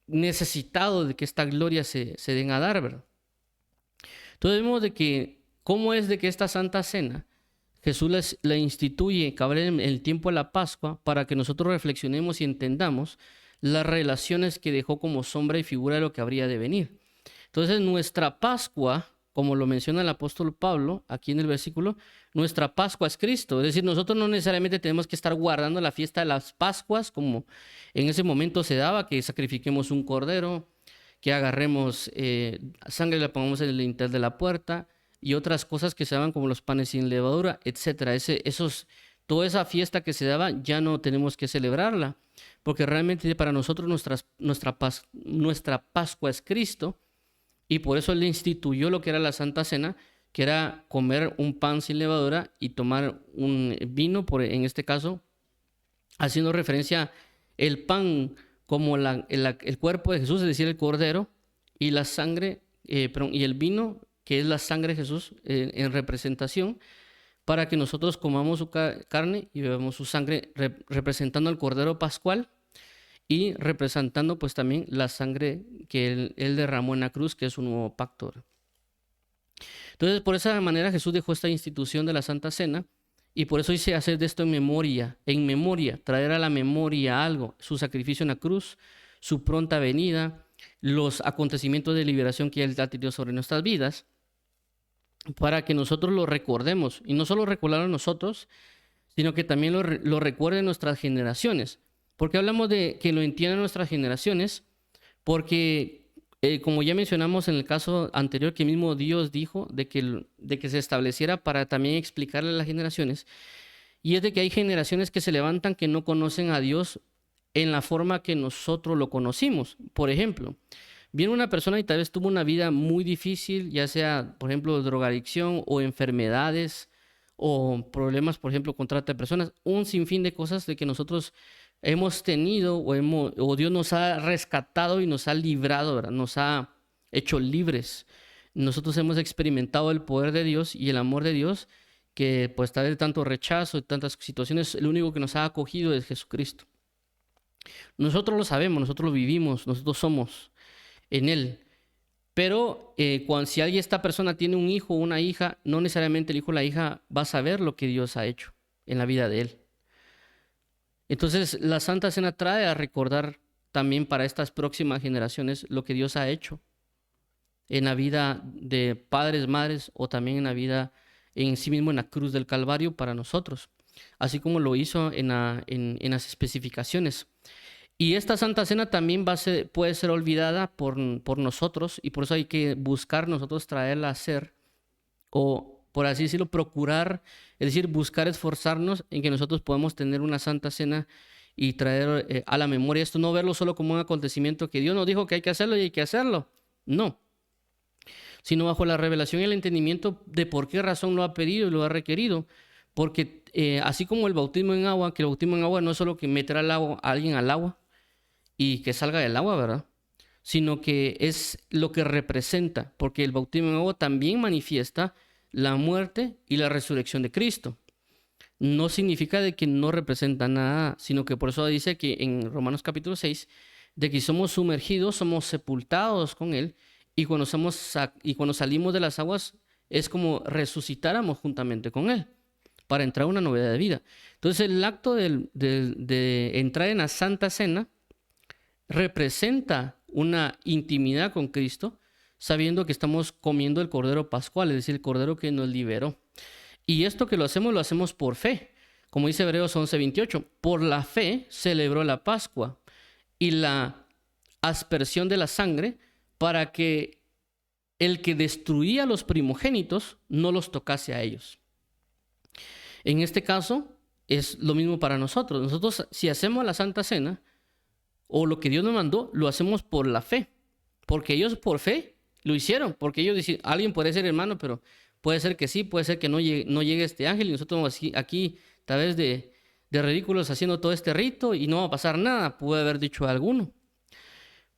necesitado de que esta gloria se den a dar, ¿verdad? Entonces vemos de que, cómo es de que esta Santa Cena, Jesús la instituye, cabal en el tiempo de la Pascua, para que nosotros reflexionemos y entendamos las relaciones que dejó como sombra y figura de lo que habría de venir. Entonces nuestra Pascua, como lo menciona el apóstol Pablo aquí en el versículo, nuestra Pascua es Cristo. Es decir, nosotros no necesariamente tenemos que estar guardando la fiesta de las Pascuas como en ese momento se daba, que sacrifiquemos un cordero, que agarremos sangre y la pongamos en el lintel de la puerta y otras cosas que se daban como los panes sin levadura, etcétera. Toda esa fiesta que se daba ya no tenemos que celebrarla, porque realmente para nosotros nuestra Pascua es Cristo, y por eso Él instituyó lo que era la Santa Cena, que era comer un pan sin levadura y tomar un vino, en este caso, haciendo referencia el pan como el cuerpo de Jesús, es decir, el cordero, y la sangre, y el vino, que es la sangre de Jesús, en representación, para que nosotros comamos su carne y bebamos su sangre, representando al cordero pascual y representando pues también la sangre que él derramó en la cruz, que es un nuevo pacto. Entonces, por esa manera Jesús dejó esta institución de la Santa Cena, y por eso dice hacer de esto en memoria, traer a la memoria algo, su sacrificio en la cruz, su pronta venida, los acontecimientos de liberación que Él ha tenido sobre nuestras vidas, para que nosotros lo recordemos, y no solo recordarlo nosotros, sino que también lo recuerden nuestras generaciones. ¿Por qué hablamos de que lo entiendan nuestras generaciones? Porque, como ya mencionamos en el caso anterior, que mismo Dios dijo de que se estableciera para también explicarle a las generaciones, y es de que hay generaciones que se levantan que no conocen a Dios en la forma que nosotros lo conocimos. Por ejemplo, viene una persona y tal vez tuvo una vida muy difícil, ya sea, por ejemplo, drogadicción o enfermedades o problemas, por ejemplo, con trata de personas, un sinfín de cosas de que nosotros hemos tenido o Dios nos ha rescatado y nos ha librado, ¿verdad? Nos ha hecho libres. Nosotros hemos experimentado el poder de Dios y el amor de Dios, que pues tal vez de tanto rechazo y tantas situaciones, el único que nos ha acogido es Jesucristo. Nosotros lo sabemos, nosotros lo vivimos, nosotros somos en Él. Pero si esta persona tiene un hijo o una hija, no necesariamente el hijo o la hija va a saber lo que Dios ha hecho en la vida de él. Entonces, la Santa Cena trae a recordar también para estas próximas generaciones lo que Dios ha hecho en la vida de padres, madres, o también en la vida en sí mismo en la cruz del Calvario para nosotros, así como lo hizo en las especificaciones. Y esta Santa Cena también puede ser olvidada por nosotros, y por eso hay que buscar nosotros traerla a hacer, o por así decirlo, procurar, es decir, buscar esforzarnos en que nosotros podamos tener una Santa Cena y traer a la memoria esto, no verlo solo como un acontecimiento que Dios nos dijo que hay que hacerlo y hay que hacerlo, no, sino bajo la revelación y el entendimiento de por qué razón lo ha pedido y lo ha requerido. Porque así como el bautismo en agua, que el bautismo en agua no es solo que meter a alguien al agua y que salga del agua, ¿verdad? Sino que es lo que representa, porque el bautismo en agua también manifiesta la muerte y la resurrección de Cristo. No significa de que no representa nada, sino que por eso dice que en Romanos capítulo 6, de que somos sumergidos, somos sepultados con Él, y cuando salimos de las aguas es como resucitáramos juntamente con Él, para entrar a una novedad de vida. Entonces el acto de entrar en la Santa Cena representa una intimidad con Cristo, sabiendo que estamos comiendo el Cordero Pascual, es decir, el Cordero que nos liberó. Y esto que lo hacemos por fe. Como dice Hebreos 11:28, por la fe celebró la Pascua y la aspersión de la sangre para que el que destruía a los primogénitos no los tocase a ellos. En este caso es lo mismo para nosotros. Nosotros, si hacemos la Santa Cena o lo que Dios nos mandó, lo hacemos por la fe, porque ellos por fe lo hicieron, porque ellos dicen, alguien puede ser hermano, pero puede ser que sí, puede ser que no llegue este ángel, y nosotros aquí tal vez de ridículos haciendo todo este rito y no va a pasar nada, puede haber dicho alguno.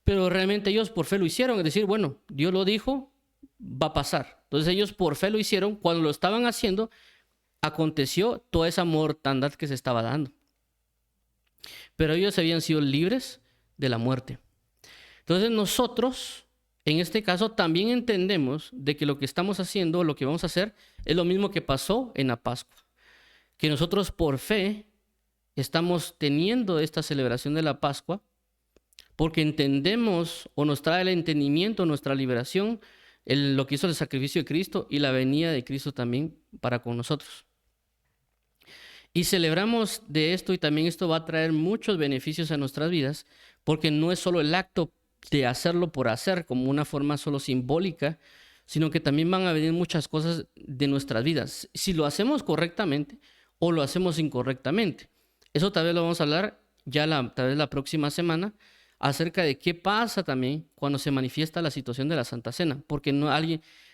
Pero realmente ellos por fe lo hicieron, es decir, bueno, Dios lo dijo, va a pasar. Entonces ellos por fe lo hicieron. Cuando lo estaban haciendo, aconteció toda esa mortandad que se estaba dando. Pero ellos habían sido libres de la muerte. Entonces nosotros, en este caso, también entendemos de que lo que estamos haciendo, lo que vamos a hacer, es lo mismo que pasó en la Pascua. Que nosotros por fe estamos teniendo esta celebración de la Pascua porque entendemos o nos trae el entendimiento, nuestra liberación, lo que hizo el sacrificio de Cristo y la venida de Cristo también para con nosotros. Y celebramos de esto y también esto va a traer muchos beneficios a nuestras vidas porque no es solo el acto de hacerlo por hacer como una forma solo simbólica, sino que también van a venir muchas cosas de nuestras vidas. Si lo hacemos correctamente o lo hacemos incorrectamente. Eso tal vez lo vamos a hablar ya tal vez la próxima semana acerca de qué pasa también cuando se manifiesta la situación de la Santa Cena. Porque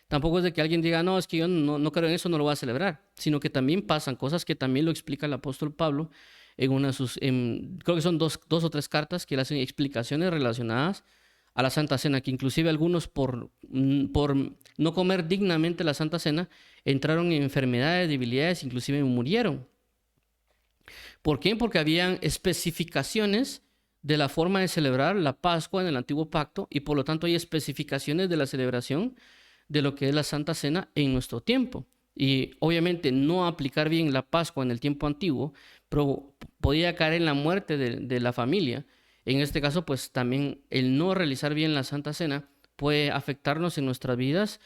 tampoco es de que alguien diga, no, es que yo no creo en eso, no lo voy a celebrar. Sino que también pasan cosas que también lo explica el apóstol Pablo en una de sus, creo que son dos o tres cartas que le hacen explicaciones relacionadas a la Santa Cena, que inclusive algunos por no comer dignamente la Santa Cena, entraron en enfermedades, debilidades, inclusive murieron. ¿Por qué? Porque habían especificaciones de la forma de celebrar la Pascua en el Antiguo Pacto y por lo tanto hay especificaciones de la celebración de lo que es la Santa Cena en nuestro tiempo. Y obviamente no aplicar bien la Pascua en el tiempo antiguo podía caer en la muerte de la familia. En este caso, pues también el no realizar bien la Santa Cena puede afectarnos en nuestras vidas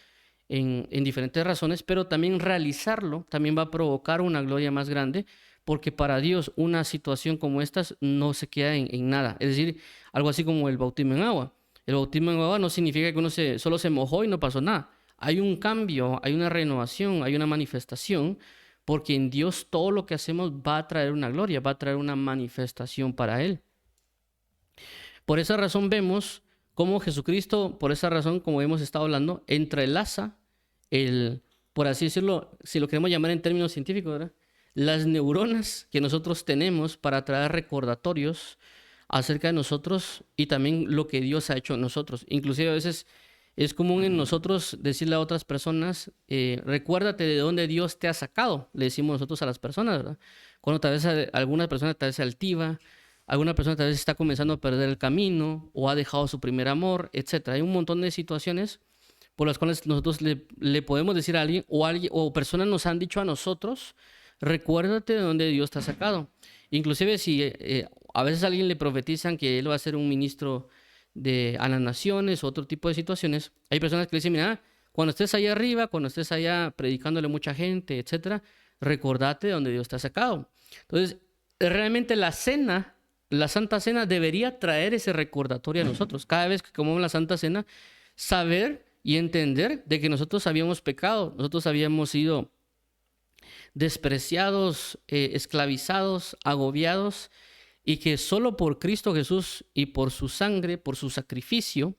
en diferentes razones, pero también realizarlo también va a provocar una gloria más grande, porque para Dios una situación como esta no se queda en nada. Es decir, algo así como el bautismo en agua. El bautismo en agua no significa que uno solo se mojó y no pasó nada. Hay un cambio, hay una renovación, hay una manifestación, porque en Dios todo lo que hacemos va a traer una gloria, va a traer una manifestación para Él. Por esa razón vemos cómo Jesucristo, por esa razón, como hemos estado hablando, entrelaza por así decirlo, si lo queremos llamar en términos científicos, ¿verdad?, las neuronas que nosotros tenemos para traer recordatorios acerca de nosotros y también lo que Dios ha hecho en nosotros. Inclusive a veces es común en nosotros decirle a otras personas, recuérdate de dónde Dios te ha sacado, le decimos nosotros a las personas, ¿verdad? Cuando tal vez alguna persona tal vez se altiva, alguna persona tal vez está comenzando a perder el camino o ha dejado su primer amor, etc. Hay un montón de situaciones por las cuales nosotros le podemos decir a alguien o personas nos han dicho a nosotros, recuérdate de dónde Dios te ha sacado. Inclusive si a veces a alguien le profetizan que él va a ser un ministro a las naciones o otro tipo de situaciones, hay personas que le dicen, mira, cuando estés allá arriba, cuando estés allá predicándole a mucha gente, etcétera, recordate de dónde Dios te ha sacado. Entonces, realmente la Santa Cena debería traer ese recordatorio a nosotros. Cada vez que comemos la Santa Cena, saber y entender de que nosotros habíamos pecado, nosotros habíamos sido despreciados, esclavizados, agobiados, y que solo por Cristo Jesús y por su sangre, por su sacrificio,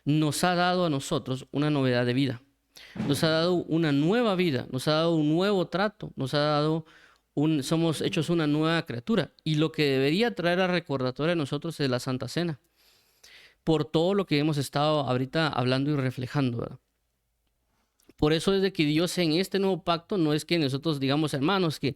nos ha dado a nosotros una novedad de vida. Nos ha dado una nueva vida, nos ha dado un nuevo trato, nos ha dado somos hechos una nueva criatura. Y lo que debería traer a recordatorio a nosotros es la Santa Cena, por todo lo que hemos estado ahorita hablando y reflejando, ¿verdad? Por eso es de que Dios en este nuevo pacto no es que nosotros digamos, hermanos, que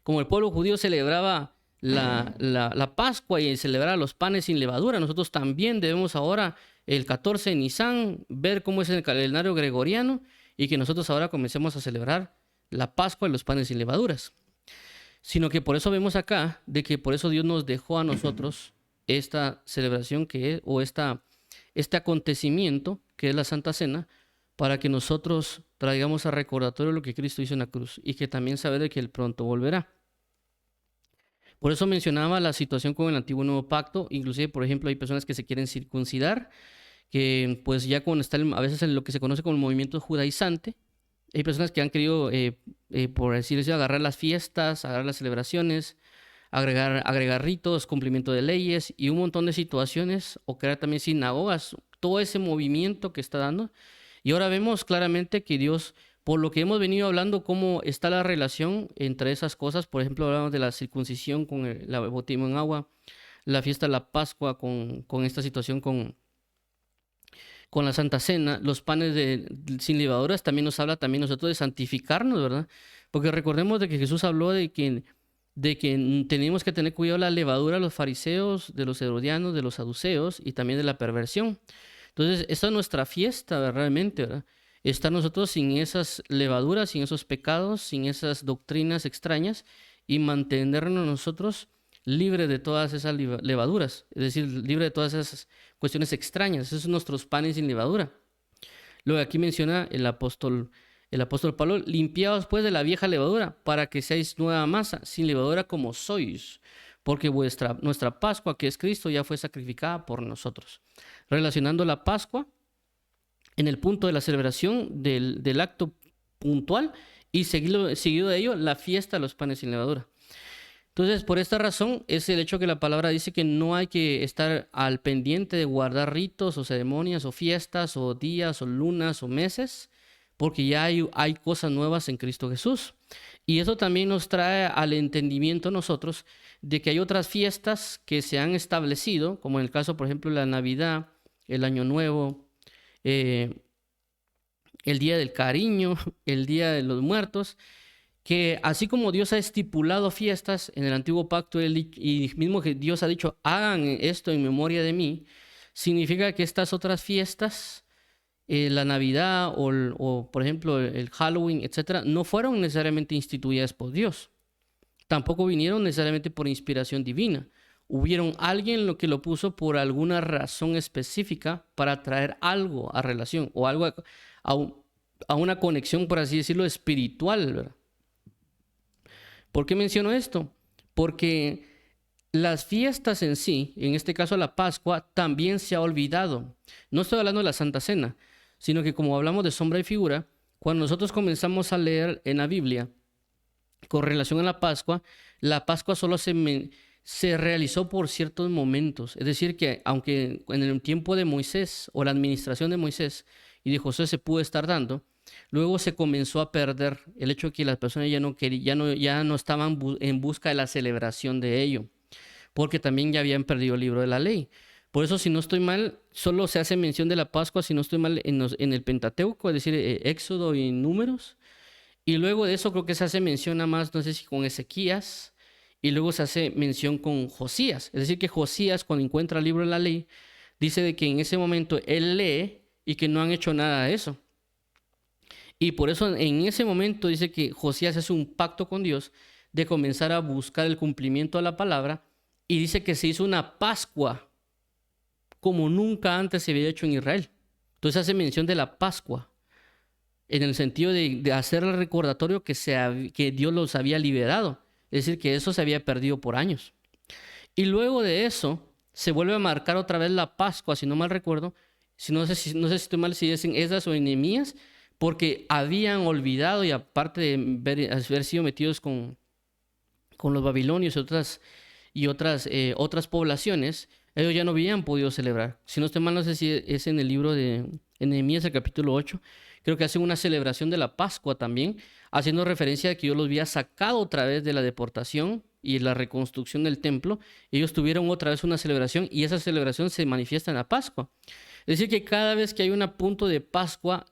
como el pueblo judío celebraba la Pascua y celebraba los panes sin levadura, nosotros también debemos ahora el 14 de Nisan ver cómo es el calendario gregoriano y que nosotros ahora comencemos a celebrar la Pascua y los panes sin levaduras. Sino que por eso vemos acá de que por eso Dios nos dejó a nosotros esta celebración que es, o este acontecimiento que es la Santa Cena, para que nosotros traigamos a recordatorio lo que Cristo hizo en la cruz y que también saber de que Él pronto volverá. Por eso mencionaba la situación con el Antiguo y Nuevo Pacto. Inclusive, por ejemplo, hay personas que se quieren circuncidar, que pues ya cuando está a veces en lo que se conoce como el movimiento judaizante, hay personas que han querido, por decirlo, agarrar las fiestas, agarrar las celebraciones, agregar ritos, cumplimiento de leyes y un montón de situaciones, o crear también sinagogas, todo ese movimiento que está dando. Y ahora vemos claramente que Dios, por lo que hemos venido hablando, cómo está la relación entre esas cosas. Por ejemplo, hablamos de la circuncisión con el bautismo en agua, la fiesta de la Pascua con esta situación con la Santa Cena, los panes sin levaduras, también nos habla también nosotros de santificarnos, ¿verdad? Porque recordemos de que Jesús habló de que tenemos que tener cuidado de la levadura de los fariseos, de los herodianos, de los saduceos y también de la perversión. Entonces, esta es nuestra fiesta, ¿verdad? Realmente, ¿verdad? Estar nosotros sin esas levaduras, sin esos pecados, sin esas doctrinas extrañas y mantenernos nosotros libres de todas esas levaduras, es decir, libres de todas esas cuestiones extrañas. Esos son nuestros panes sin levadura. Luego aquí menciona el apóstol Pablo, limpiaos pues de la vieja levadura, para que seáis nueva masa, sin levadura como sois, porque nuestra Pascua, que es Cristo, ya fue sacrificada por nosotros. Relacionando la Pascua en el punto de la celebración del acto puntual y seguido de ello la fiesta de los panes sin levadura. Entonces, por esta razón es el hecho que la palabra dice que no hay que estar al pendiente de guardar ritos o ceremonias o fiestas o días o lunas o meses, porque ya hay cosas nuevas en Cristo Jesús. Y eso también nos trae al entendimiento nosotros de que hay otras fiestas que se han establecido, como en el caso, por ejemplo, la Navidad, el Año Nuevo, eh, el Día del Cariño, el Día de los Muertos, que así como Dios ha estipulado fiestas en el antiguo pacto y mismo que Dios ha dicho, hagan esto en memoria de mí, significa que estas otras fiestas, la Navidad o, por ejemplo, el Halloween, etcétera, no fueron necesariamente instituidas por Dios. Tampoco vinieron necesariamente por inspiración divina. Hubieron alguien lo que lo puso por alguna razón específica para traer algo a relación o algo a una conexión, por así decirlo, espiritual, ¿verdad? ¿Por qué menciono esto? Porque las fiestas en sí, en este caso la Pascua, también se ha olvidado. No estoy hablando de la Santa Cena, sino que como hablamos de sombra y figura, cuando nosotros comenzamos a leer en la Biblia con relación a la Pascua solo se realizó por ciertos momentos. Es decir, que aunque en el tiempo de Moisés o la administración de Moisés y de José se pudo estar dando, luego se comenzó a perder el hecho de que las personas ya no estaban en busca de la celebración de ello, porque también ya habían perdido el libro de la ley. Por eso, si no estoy mal, solo se hace mención de la Pascua, si no estoy mal, en el Pentateuco, es decir, Éxodo y Números. Y luego de eso creo que se hace mención nada más, no sé si con Ezequías, y luego se hace mención con Josías. Es decir, que Josías, cuando encuentra el libro de la ley, dice de que en ese momento él lee y que no han hecho nada de eso. Y por eso en ese momento dice que Josías hace un pacto con Dios de comenzar a buscar el cumplimiento de la palabra y dice que se hizo una Pascua como nunca antes se había hecho en Israel. Entonces hace mención de la Pascua en el sentido de hacer el recordatorio que Dios los había liberado. Es decir, que eso se había perdido por años. Y luego de eso se vuelve a marcar otra vez la Pascua, si no mal recuerdo. No sé si estoy mal, si es en Esdras o en Nehemías, porque habían olvidado y aparte de haber sido metidos con los babilonios y otras poblaciones, ellos ya no habían podido celebrar. Si no estoy mal, no sé si es en el libro de Nehemías, el capítulo 8, creo que hacen una celebración de la Pascua también, haciendo referencia a que Dios los había sacado otra vez de la deportación y la reconstrucción del templo. Ellos tuvieron otra vez una celebración y esa celebración se manifiesta en la Pascua. Es decir, que cada vez que hay un punto de Pascua,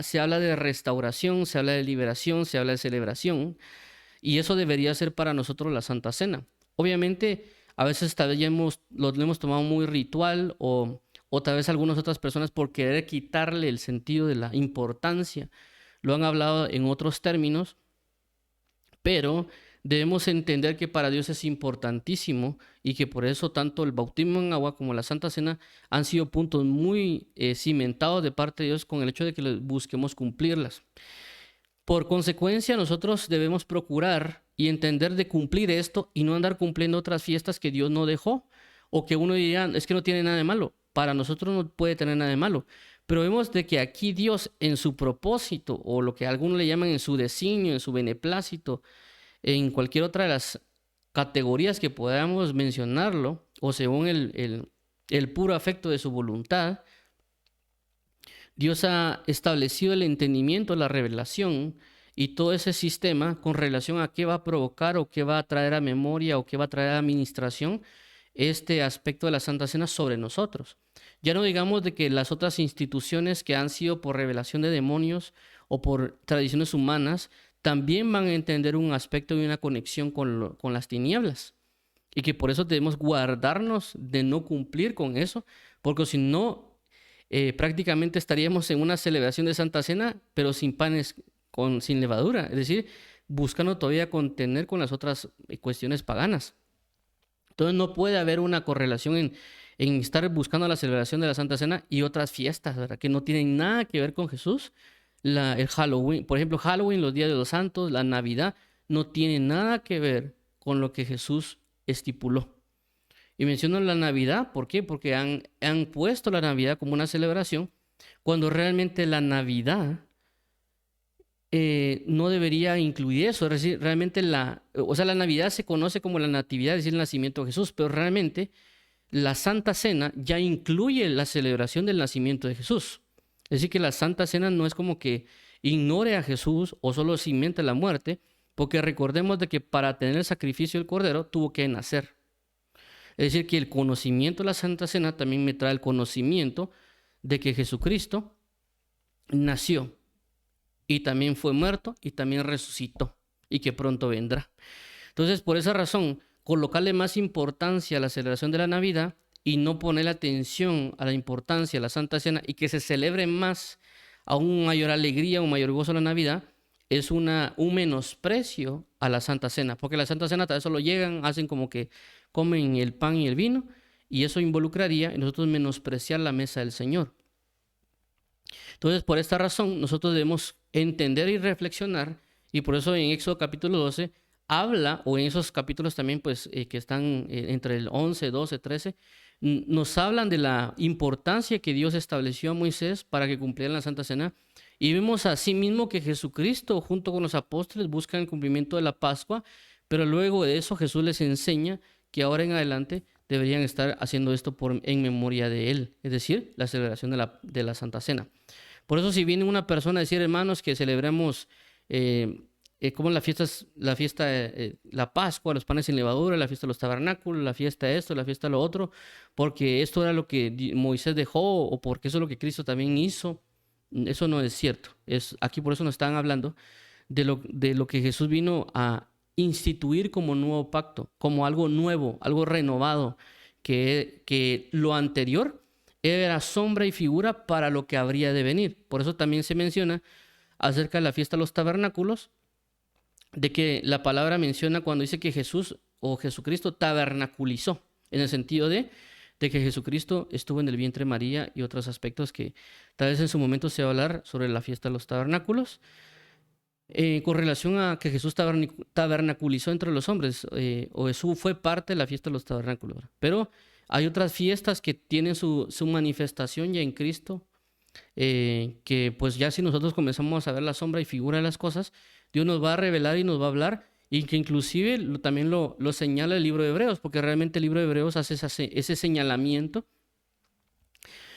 se habla de restauración, se habla de liberación, se habla de celebración. Y eso debería ser para nosotros la Santa Cena. Obviamente, a veces tal vez lo hemos tomado muy ritual o tal vez algunas otras personas por querer quitarle el sentido de la importancia. Lo han hablado en otros términos, pero debemos entender que para Dios es importantísimo y que por eso tanto el bautismo en agua como la Santa Cena han sido puntos muy cimentados de parte de Dios con el hecho de que busquemos cumplirlas. Por consecuencia, nosotros debemos procurar y entender de cumplir esto y no andar cumpliendo otras fiestas que Dios no dejó o que uno diría, es que no tiene nada de malo. Para nosotros no puede tener nada de malo. Pero vemos de que aquí Dios en su propósito o lo que algunos le llaman en su designio, en su beneplácito, en cualquier otra de las categorías que podamos mencionarlo o según el puro afecto de su voluntad, Dios ha establecido el entendimiento, la revelación y todo ese sistema con relación a qué va a provocar o qué va a traer a memoria o qué va a traer a administración este aspecto de la Santa Cena sobre nosotros. Ya no digamos de que las otras instituciones que han sido por revelación de demonios o por tradiciones humanas también van a entender un aspecto y una conexión con las tinieblas. Y que por eso debemos guardarnos de no cumplir con eso, porque si no, prácticamente estaríamos en una celebración de Santa Cena, pero sin panes, sin levadura, es decir, buscando todavía contener con las otras cuestiones paganas. Entonces no puede haber una correlación en estar buscando la celebración de la Santa Cena y otras fiestas, ¿verdad? Que no tienen nada que ver con Jesús. El Halloween, por ejemplo, Halloween, los días de los santos, la Navidad, no tiene nada que ver con lo que Jesús estipuló. Y menciono la Navidad, ¿por qué? Porque han puesto la Navidad como una celebración, cuando realmente la Navidad no debería incluir eso. Es decir, realmente la Navidad se conoce como la Natividad, es decir, el nacimiento de Jesús, pero realmente la Santa Cena ya incluye la celebración del nacimiento de Jesús. Es decir, que la Santa Cena no es como que ignore a Jesús o solo cimente la muerte, porque recordemos de que para tener el sacrificio del Cordero tuvo que nacer. Es decir, que el conocimiento de la Santa Cena también me trae el conocimiento de que Jesucristo nació y también fue muerto y también resucitó y que pronto vendrá. Entonces, por esa razón, colocarle más importancia a la celebración de la Navidad y no poner atención a la importancia de la Santa Cena y que se celebre más a una mayor alegría, un mayor gozo la Navidad, es un menosprecio a la Santa Cena, porque la Santa Cena tal vez solo llegan, hacen como que comen el pan y el vino, y eso involucraría en nosotros menospreciar la mesa del Señor. Entonces, por esta razón, nosotros debemos entender y reflexionar, y por eso en Éxodo capítulo 12 habla, o en esos capítulos también, pues, que están entre el 11, 12, 13, nos hablan de la importancia que Dios estableció a Moisés para que cumplieran la Santa Cena, y vemos así mismo que Jesucristo, junto con los apóstoles, buscan el cumplimiento de la Pascua, pero luego de eso Jesús les enseña que ahora en adelante deberían estar haciendo esto en memoria de Él, es decir, la celebración de la Santa Cena. Por eso si viene una persona a decir, hermanos, que celebremos como la Pascua, los panes sin levadura, la fiesta de los tabernáculos, la fiesta de esto, la fiesta de lo otro, porque esto era lo que Moisés dejó o porque eso es lo que Cristo también hizo, eso no es cierto. Aquí por eso nos están hablando de lo que Jesús vino a instituir como nuevo pacto, como algo nuevo, algo renovado, que lo anterior era sombra y figura para lo que habría de venir. Por eso también se menciona acerca de la fiesta de los tabernáculos, de que la palabra menciona cuando dice que Jesús o Jesucristo tabernaculizó, en el sentido de que Jesucristo estuvo en el vientre de María y otros aspectos que tal vez en su momento se va a hablar sobre la fiesta de los tabernáculos. Con relación a que Jesús tabernaculizó entre los hombres, o Jesús fue parte de la fiesta de los tabernáculos, ¿verdad? Pero hay otras fiestas que tienen su manifestación ya en Cristo, que pues ya si nosotros comenzamos a ver la sombra y figura de las cosas, Dios nos va a revelar y nos va a hablar, y que inclusive también lo señala el libro de Hebreos, porque realmente el libro de Hebreos hace ese señalamiento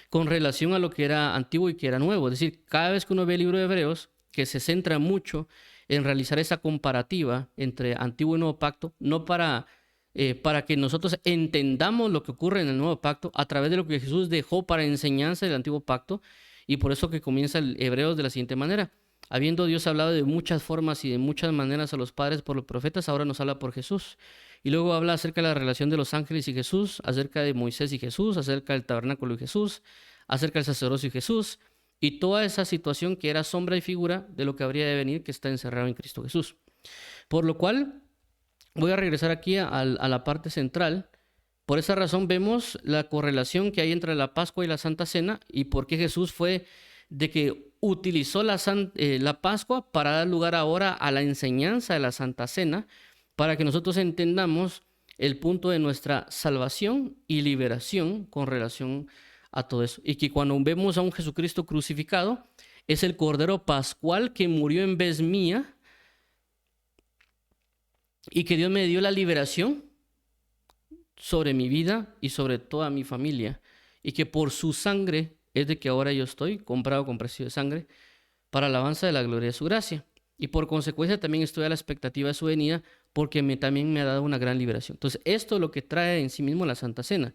con relación a lo que era antiguo y que era nuevo. Es decir, cada vez que uno ve el libro de Hebreos, que se centra mucho en realizar esa comparativa entre antiguo y nuevo pacto, no para que nosotros entendamos lo que ocurre en el nuevo pacto a través de lo que Jesús dejó para enseñanza del antiguo pacto, y por eso que comienza el Hebreos de la siguiente manera: habiendo Dios hablado de muchas formas y de muchas maneras a los padres por los profetas, ahora nos habla por Jesús. Y luego habla acerca de la relación de los ángeles y Jesús, acerca de Moisés y Jesús, acerca del tabernáculo y Jesús, acerca del sacerdocio y Jesús, y toda esa situación que era sombra y figura de lo que habría de venir, que está encerrado en Cristo Jesús. Por lo cual, voy a regresar aquí a la parte central. Por esa razón vemos la correlación que hay entre la Pascua y la Santa Cena, y por qué Jesús fue de que utilizó la Pascua para dar lugar ahora a la enseñanza de la Santa Cena, para que nosotros entendamos el punto de nuestra salvación y liberación con relación a todo eso. Y que cuando vemos a un Jesucristo crucificado, es el Cordero Pascual que murió en vez mía, y que Dios me dio la liberación sobre mi vida y sobre toda mi familia, y que por su sangre es de que ahora yo estoy comprado con precio de sangre para alabanza de la gloria de su gracia, y por consecuencia también estoy a la expectativa de su venida, porque también me ha dado una gran liberación. Entonces esto es lo que trae en sí mismo la Santa Cena.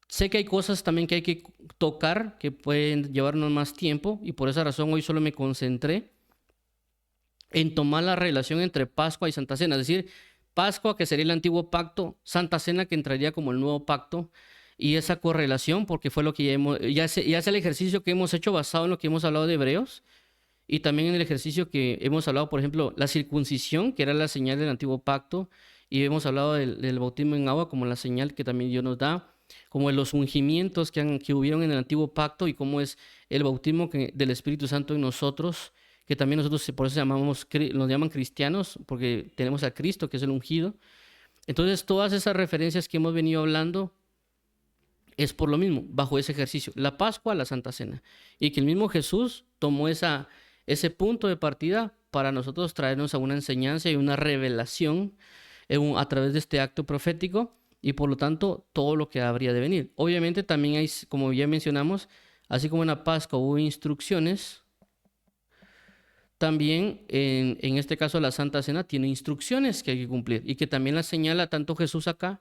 Sé que hay cosas también que hay que tocar que pueden llevarnos más tiempo, y por esa razón hoy solo me concentré en tomar la relación entre Pascua y Santa Cena, es decir, Pascua, que sería el antiguo pacto, Santa Cena, que entraría como el nuevo pacto, y esa correlación, porque fue lo que ya es el ejercicio que hemos hecho basado en lo que hemos hablado de Hebreos, y también en el ejercicio que hemos hablado, por ejemplo, la circuncisión, que era la señal del antiguo pacto, y hemos hablado del bautismo en agua como la señal que también Dios nos da, como de los ungimientos que hubieron en el antiguo pacto y cómo es el bautismo del Espíritu Santo en nosotros, que también nosotros por eso nos llaman cristianos, porque tenemos a Cristo, que es el ungido. Entonces, todas esas referencias que hemos venido hablando es por lo mismo, bajo ese ejercicio, la Pascua, la Santa Cena, y que el mismo Jesús tomó ese punto de partida para nosotros traernos a una enseñanza y una revelación a través de este acto profético, y por lo tanto todo lo que habría de venir. Obviamente también hay, como ya mencionamos, así como en la Pascua hubo instrucciones, también en este caso la Santa Cena tiene instrucciones que hay que cumplir, y que también las señala tanto Jesús acá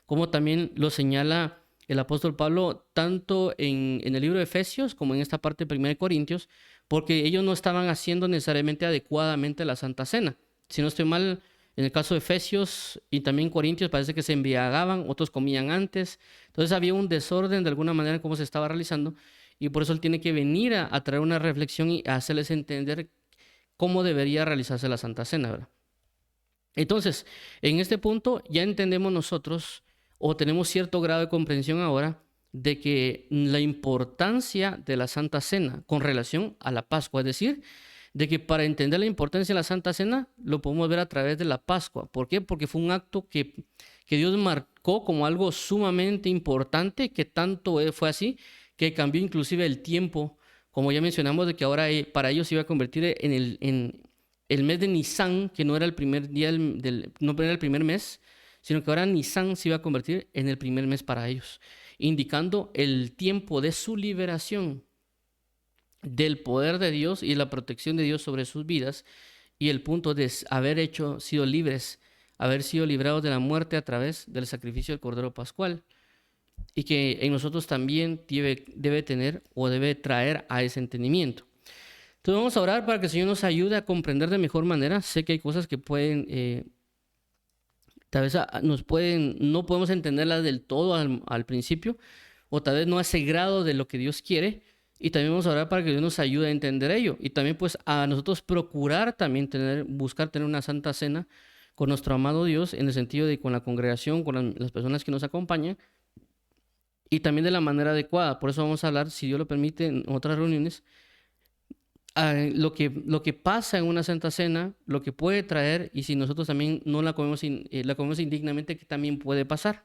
como también lo señala el apóstol Pablo tanto en el libro de Efesios como en esta parte de 1 Corintios, porque ellos no estaban haciendo necesariamente adecuadamente la Santa Cena. Si no estoy mal, en el caso de Efesios y también Corintios parece que se embriagaban, otros comían antes. Entonces había un desorden de alguna manera en cómo se estaba realizando, y por eso él tiene que venir a traer una reflexión y a hacerles entender cómo debería realizarse la Santa Cena, ¿verdad? Entonces, en este punto ya entendemos nosotros o tenemos cierto grado de comprensión ahora de que la importancia de la Santa Cena con relación a la Pascua, es decir, de que para entender la importancia de la Santa Cena lo podemos ver a través de la Pascua. ¿Por qué? Porque fue un acto que Dios marcó como algo sumamente importante, que tanto fue así, que cambió inclusive el tiempo, como ya mencionamos, de que ahora para ellos se iba a convertir en el mes de Nisan, que no era el primer día no era el primer mes, sino que ahora Nisan se iba a convertir en el primer mes para ellos, indicando el tiempo de su liberación del poder de Dios y la protección de Dios sobre sus vidas, y el punto de sido libres, haber sido librados de la muerte a través del sacrificio del Cordero Pascual, y que en nosotros también debe tener o debe traer a ese entendimiento. Entonces vamos a orar para que el Señor nos ayude a comprender de mejor manera. Sé que hay cosas que tal vez no podemos entenderlas del todo al principio, o tal vez no a ese grado de lo que Dios quiere, y también vamos a orar para que Dios nos ayude a entender ello, y también pues a nosotros procurar también buscar tener una santa cena con nuestro amado Dios, en el sentido de con la congregación, con las personas que nos acompañan, y también de la manera adecuada. Por eso vamos a hablar, si Dios lo permite, en otras reuniones, lo que pasa en una Santa Cena, lo que puede traer, y si nosotros también no la comemos, la comemos indignamente, que también puede pasar.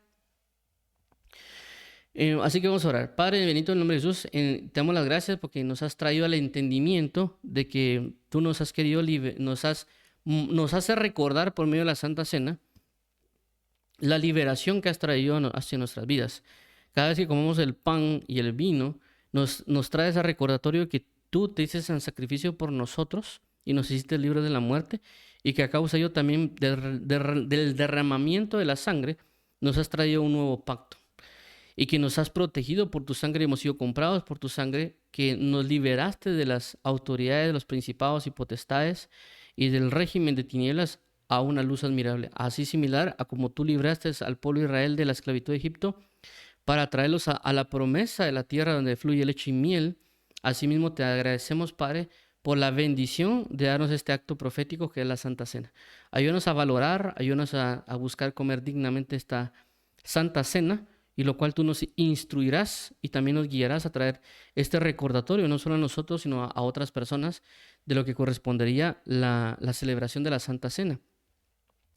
Así que vamos a orar. Padre bendito, en el nombre de Jesús, te damos las gracias porque nos has traído al entendimiento de que tú nos has querido, nos hace recordar por medio de la Santa Cena la liberación que has traído hacia nuestras vidas. Cada vez que comemos el pan y el vino, nos trae ese recordatorio de que tú te hiciste en sacrificio por nosotros y nos hiciste libres de la muerte, y que a causa de ello también del derramamiento de la sangre nos has traído un nuevo pacto, y que nos has protegido por tu sangre, hemos sido comprados por tu sangre, que nos liberaste de las autoridades, de los principados y potestades y del régimen de tinieblas a una luz admirable, así similar a como tú libraste al pueblo de Israel de la esclavitud de Egipto para traerlos a la promesa de la tierra donde fluye leche y miel. Asimismo te agradecemos, Padre, por la bendición de darnos este acto profético que es la Santa Cena. Ayúdanos a valorar, ayúdanos a buscar comer dignamente esta Santa Cena, y lo cual tú nos instruirás y también nos guiarás a traer este recordatorio, no solo a nosotros, sino a otras personas, de lo que correspondería la celebración de la Santa Cena.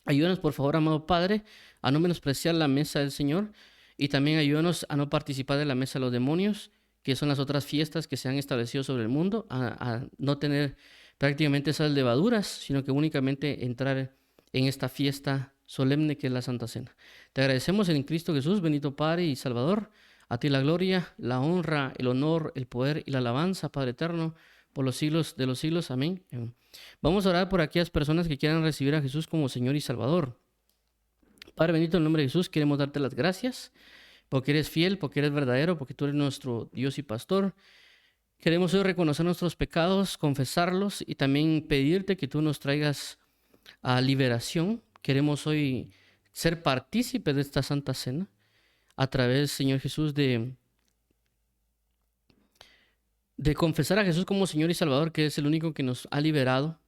Ayúdanos, por favor, amado Padre, a no menospreciar la mesa del Señor, y también ayúdanos a no participar de la mesa de los demonios, que son las otras fiestas que se han establecido sobre el mundo, a no tener prácticamente esas levaduras, sino que únicamente entrar en esta fiesta solemne que es la Santa Cena. Te agradecemos en Cristo Jesús, bendito Padre y Salvador. A ti la gloria, la honra, el honor, el poder y la alabanza, Padre eterno, por los siglos de los siglos. Amén. Vamos a orar por aquellas personas que quieran recibir a Jesús como Señor y Salvador. Padre bendito, en el nombre de Jesús, queremos darte las gracias porque eres fiel, porque eres verdadero, porque tú eres nuestro Dios y pastor. Queremos hoy reconocer nuestros pecados, confesarlos y también pedirte que tú nos traigas a liberación. Queremos hoy ser partícipes de esta Santa Cena a través, Señor Jesús, de confesar a Jesús como Señor y Salvador, que es el único que nos ha liberado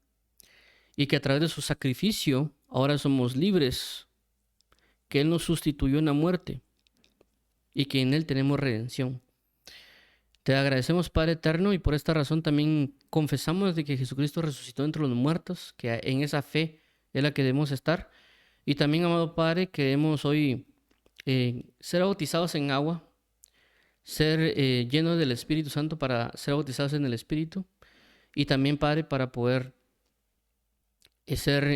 y que a través de su sacrificio ahora somos libres, que Él nos sustituyó en la muerte y que en Él tenemos redención. Te agradecemos, Padre eterno, y por esta razón también confesamos de que Jesucristo resucitó entre los muertos, que en esa fe es la que debemos estar. Y también, amado Padre, queremos hoy ser bautizados en agua, ser llenos del Espíritu Santo para ser bautizados en el Espíritu. Y también, Padre, para poder ser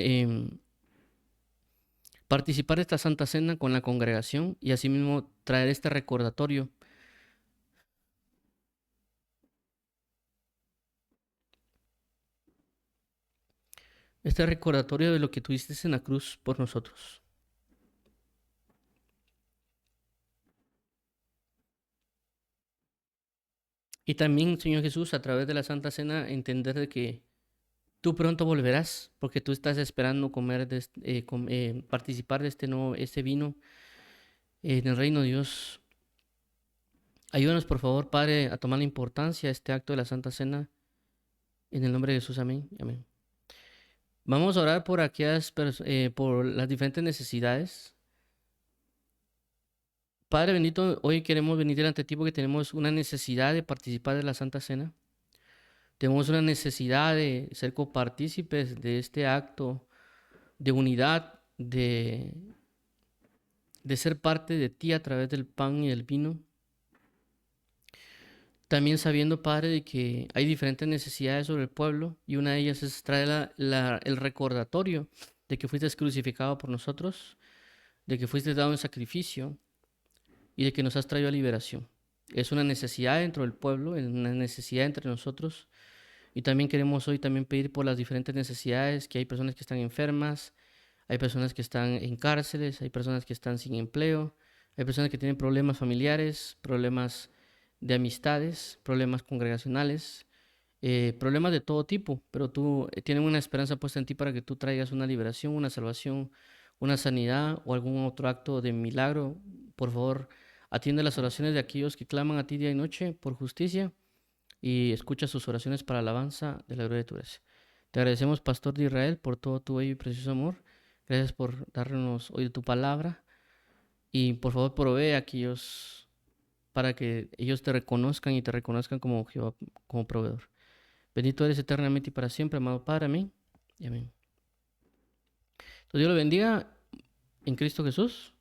participar de esta Santa Cena con la congregación y asimismo traer este recordatorio. Este recordatorio de lo que tú hiciste en la cruz por nosotros. Y también, Señor Jesús, a través de la Santa Cena, entender de que tú pronto volverás, porque tú estás esperando comer, participar de este vino en el reino de Dios. Ayúdanos, por favor, Padre, a tomar la importancia de este acto de la Santa Cena. En el nombre de Jesús, amén. Amén. Vamos a orar por por las diferentes necesidades. Padre bendito, hoy queremos venir delante de ti porque tenemos una necesidad de participar de la Santa Cena. Tenemos una necesidad de ser copartícipes de este acto de unidad, de ser parte de ti a través del pan y del vino. También sabiendo, Padre, de que hay diferentes necesidades sobre el pueblo y una de ellas es traer el recordatorio de que fuiste crucificado por nosotros, de que fuiste dado en sacrificio y de que nos has traído a liberación. Es una necesidad dentro del pueblo, es una necesidad entre nosotros. Y también queremos hoy también pedir por las diferentes necesidades, que hay personas que están enfermas, hay personas que están en cárceles, hay personas que están sin empleo, hay personas que tienen problemas familiares, problemas de amistades, problemas congregacionales, problemas de todo tipo, pero tú tienes una esperanza puesta en ti para que tú traigas una liberación, una salvación, una sanidad o algún otro acto de milagro. Por favor, atiende las oraciones de aquellos que claman a ti día y noche por justicia y escucha sus oraciones para alabanza de la gloria de tu gracia. Te agradecemos, Pastor de Israel, por todo tu bello y precioso amor. Gracias por darnos hoy tu palabra y por favor provee a aquellos para que ellos te reconozcan y te reconozcan como Jehová, como proveedor. Bendito eres eternamente y para siempre, amado Padre, amén y amén. Entonces Dios lo bendiga en Cristo Jesús.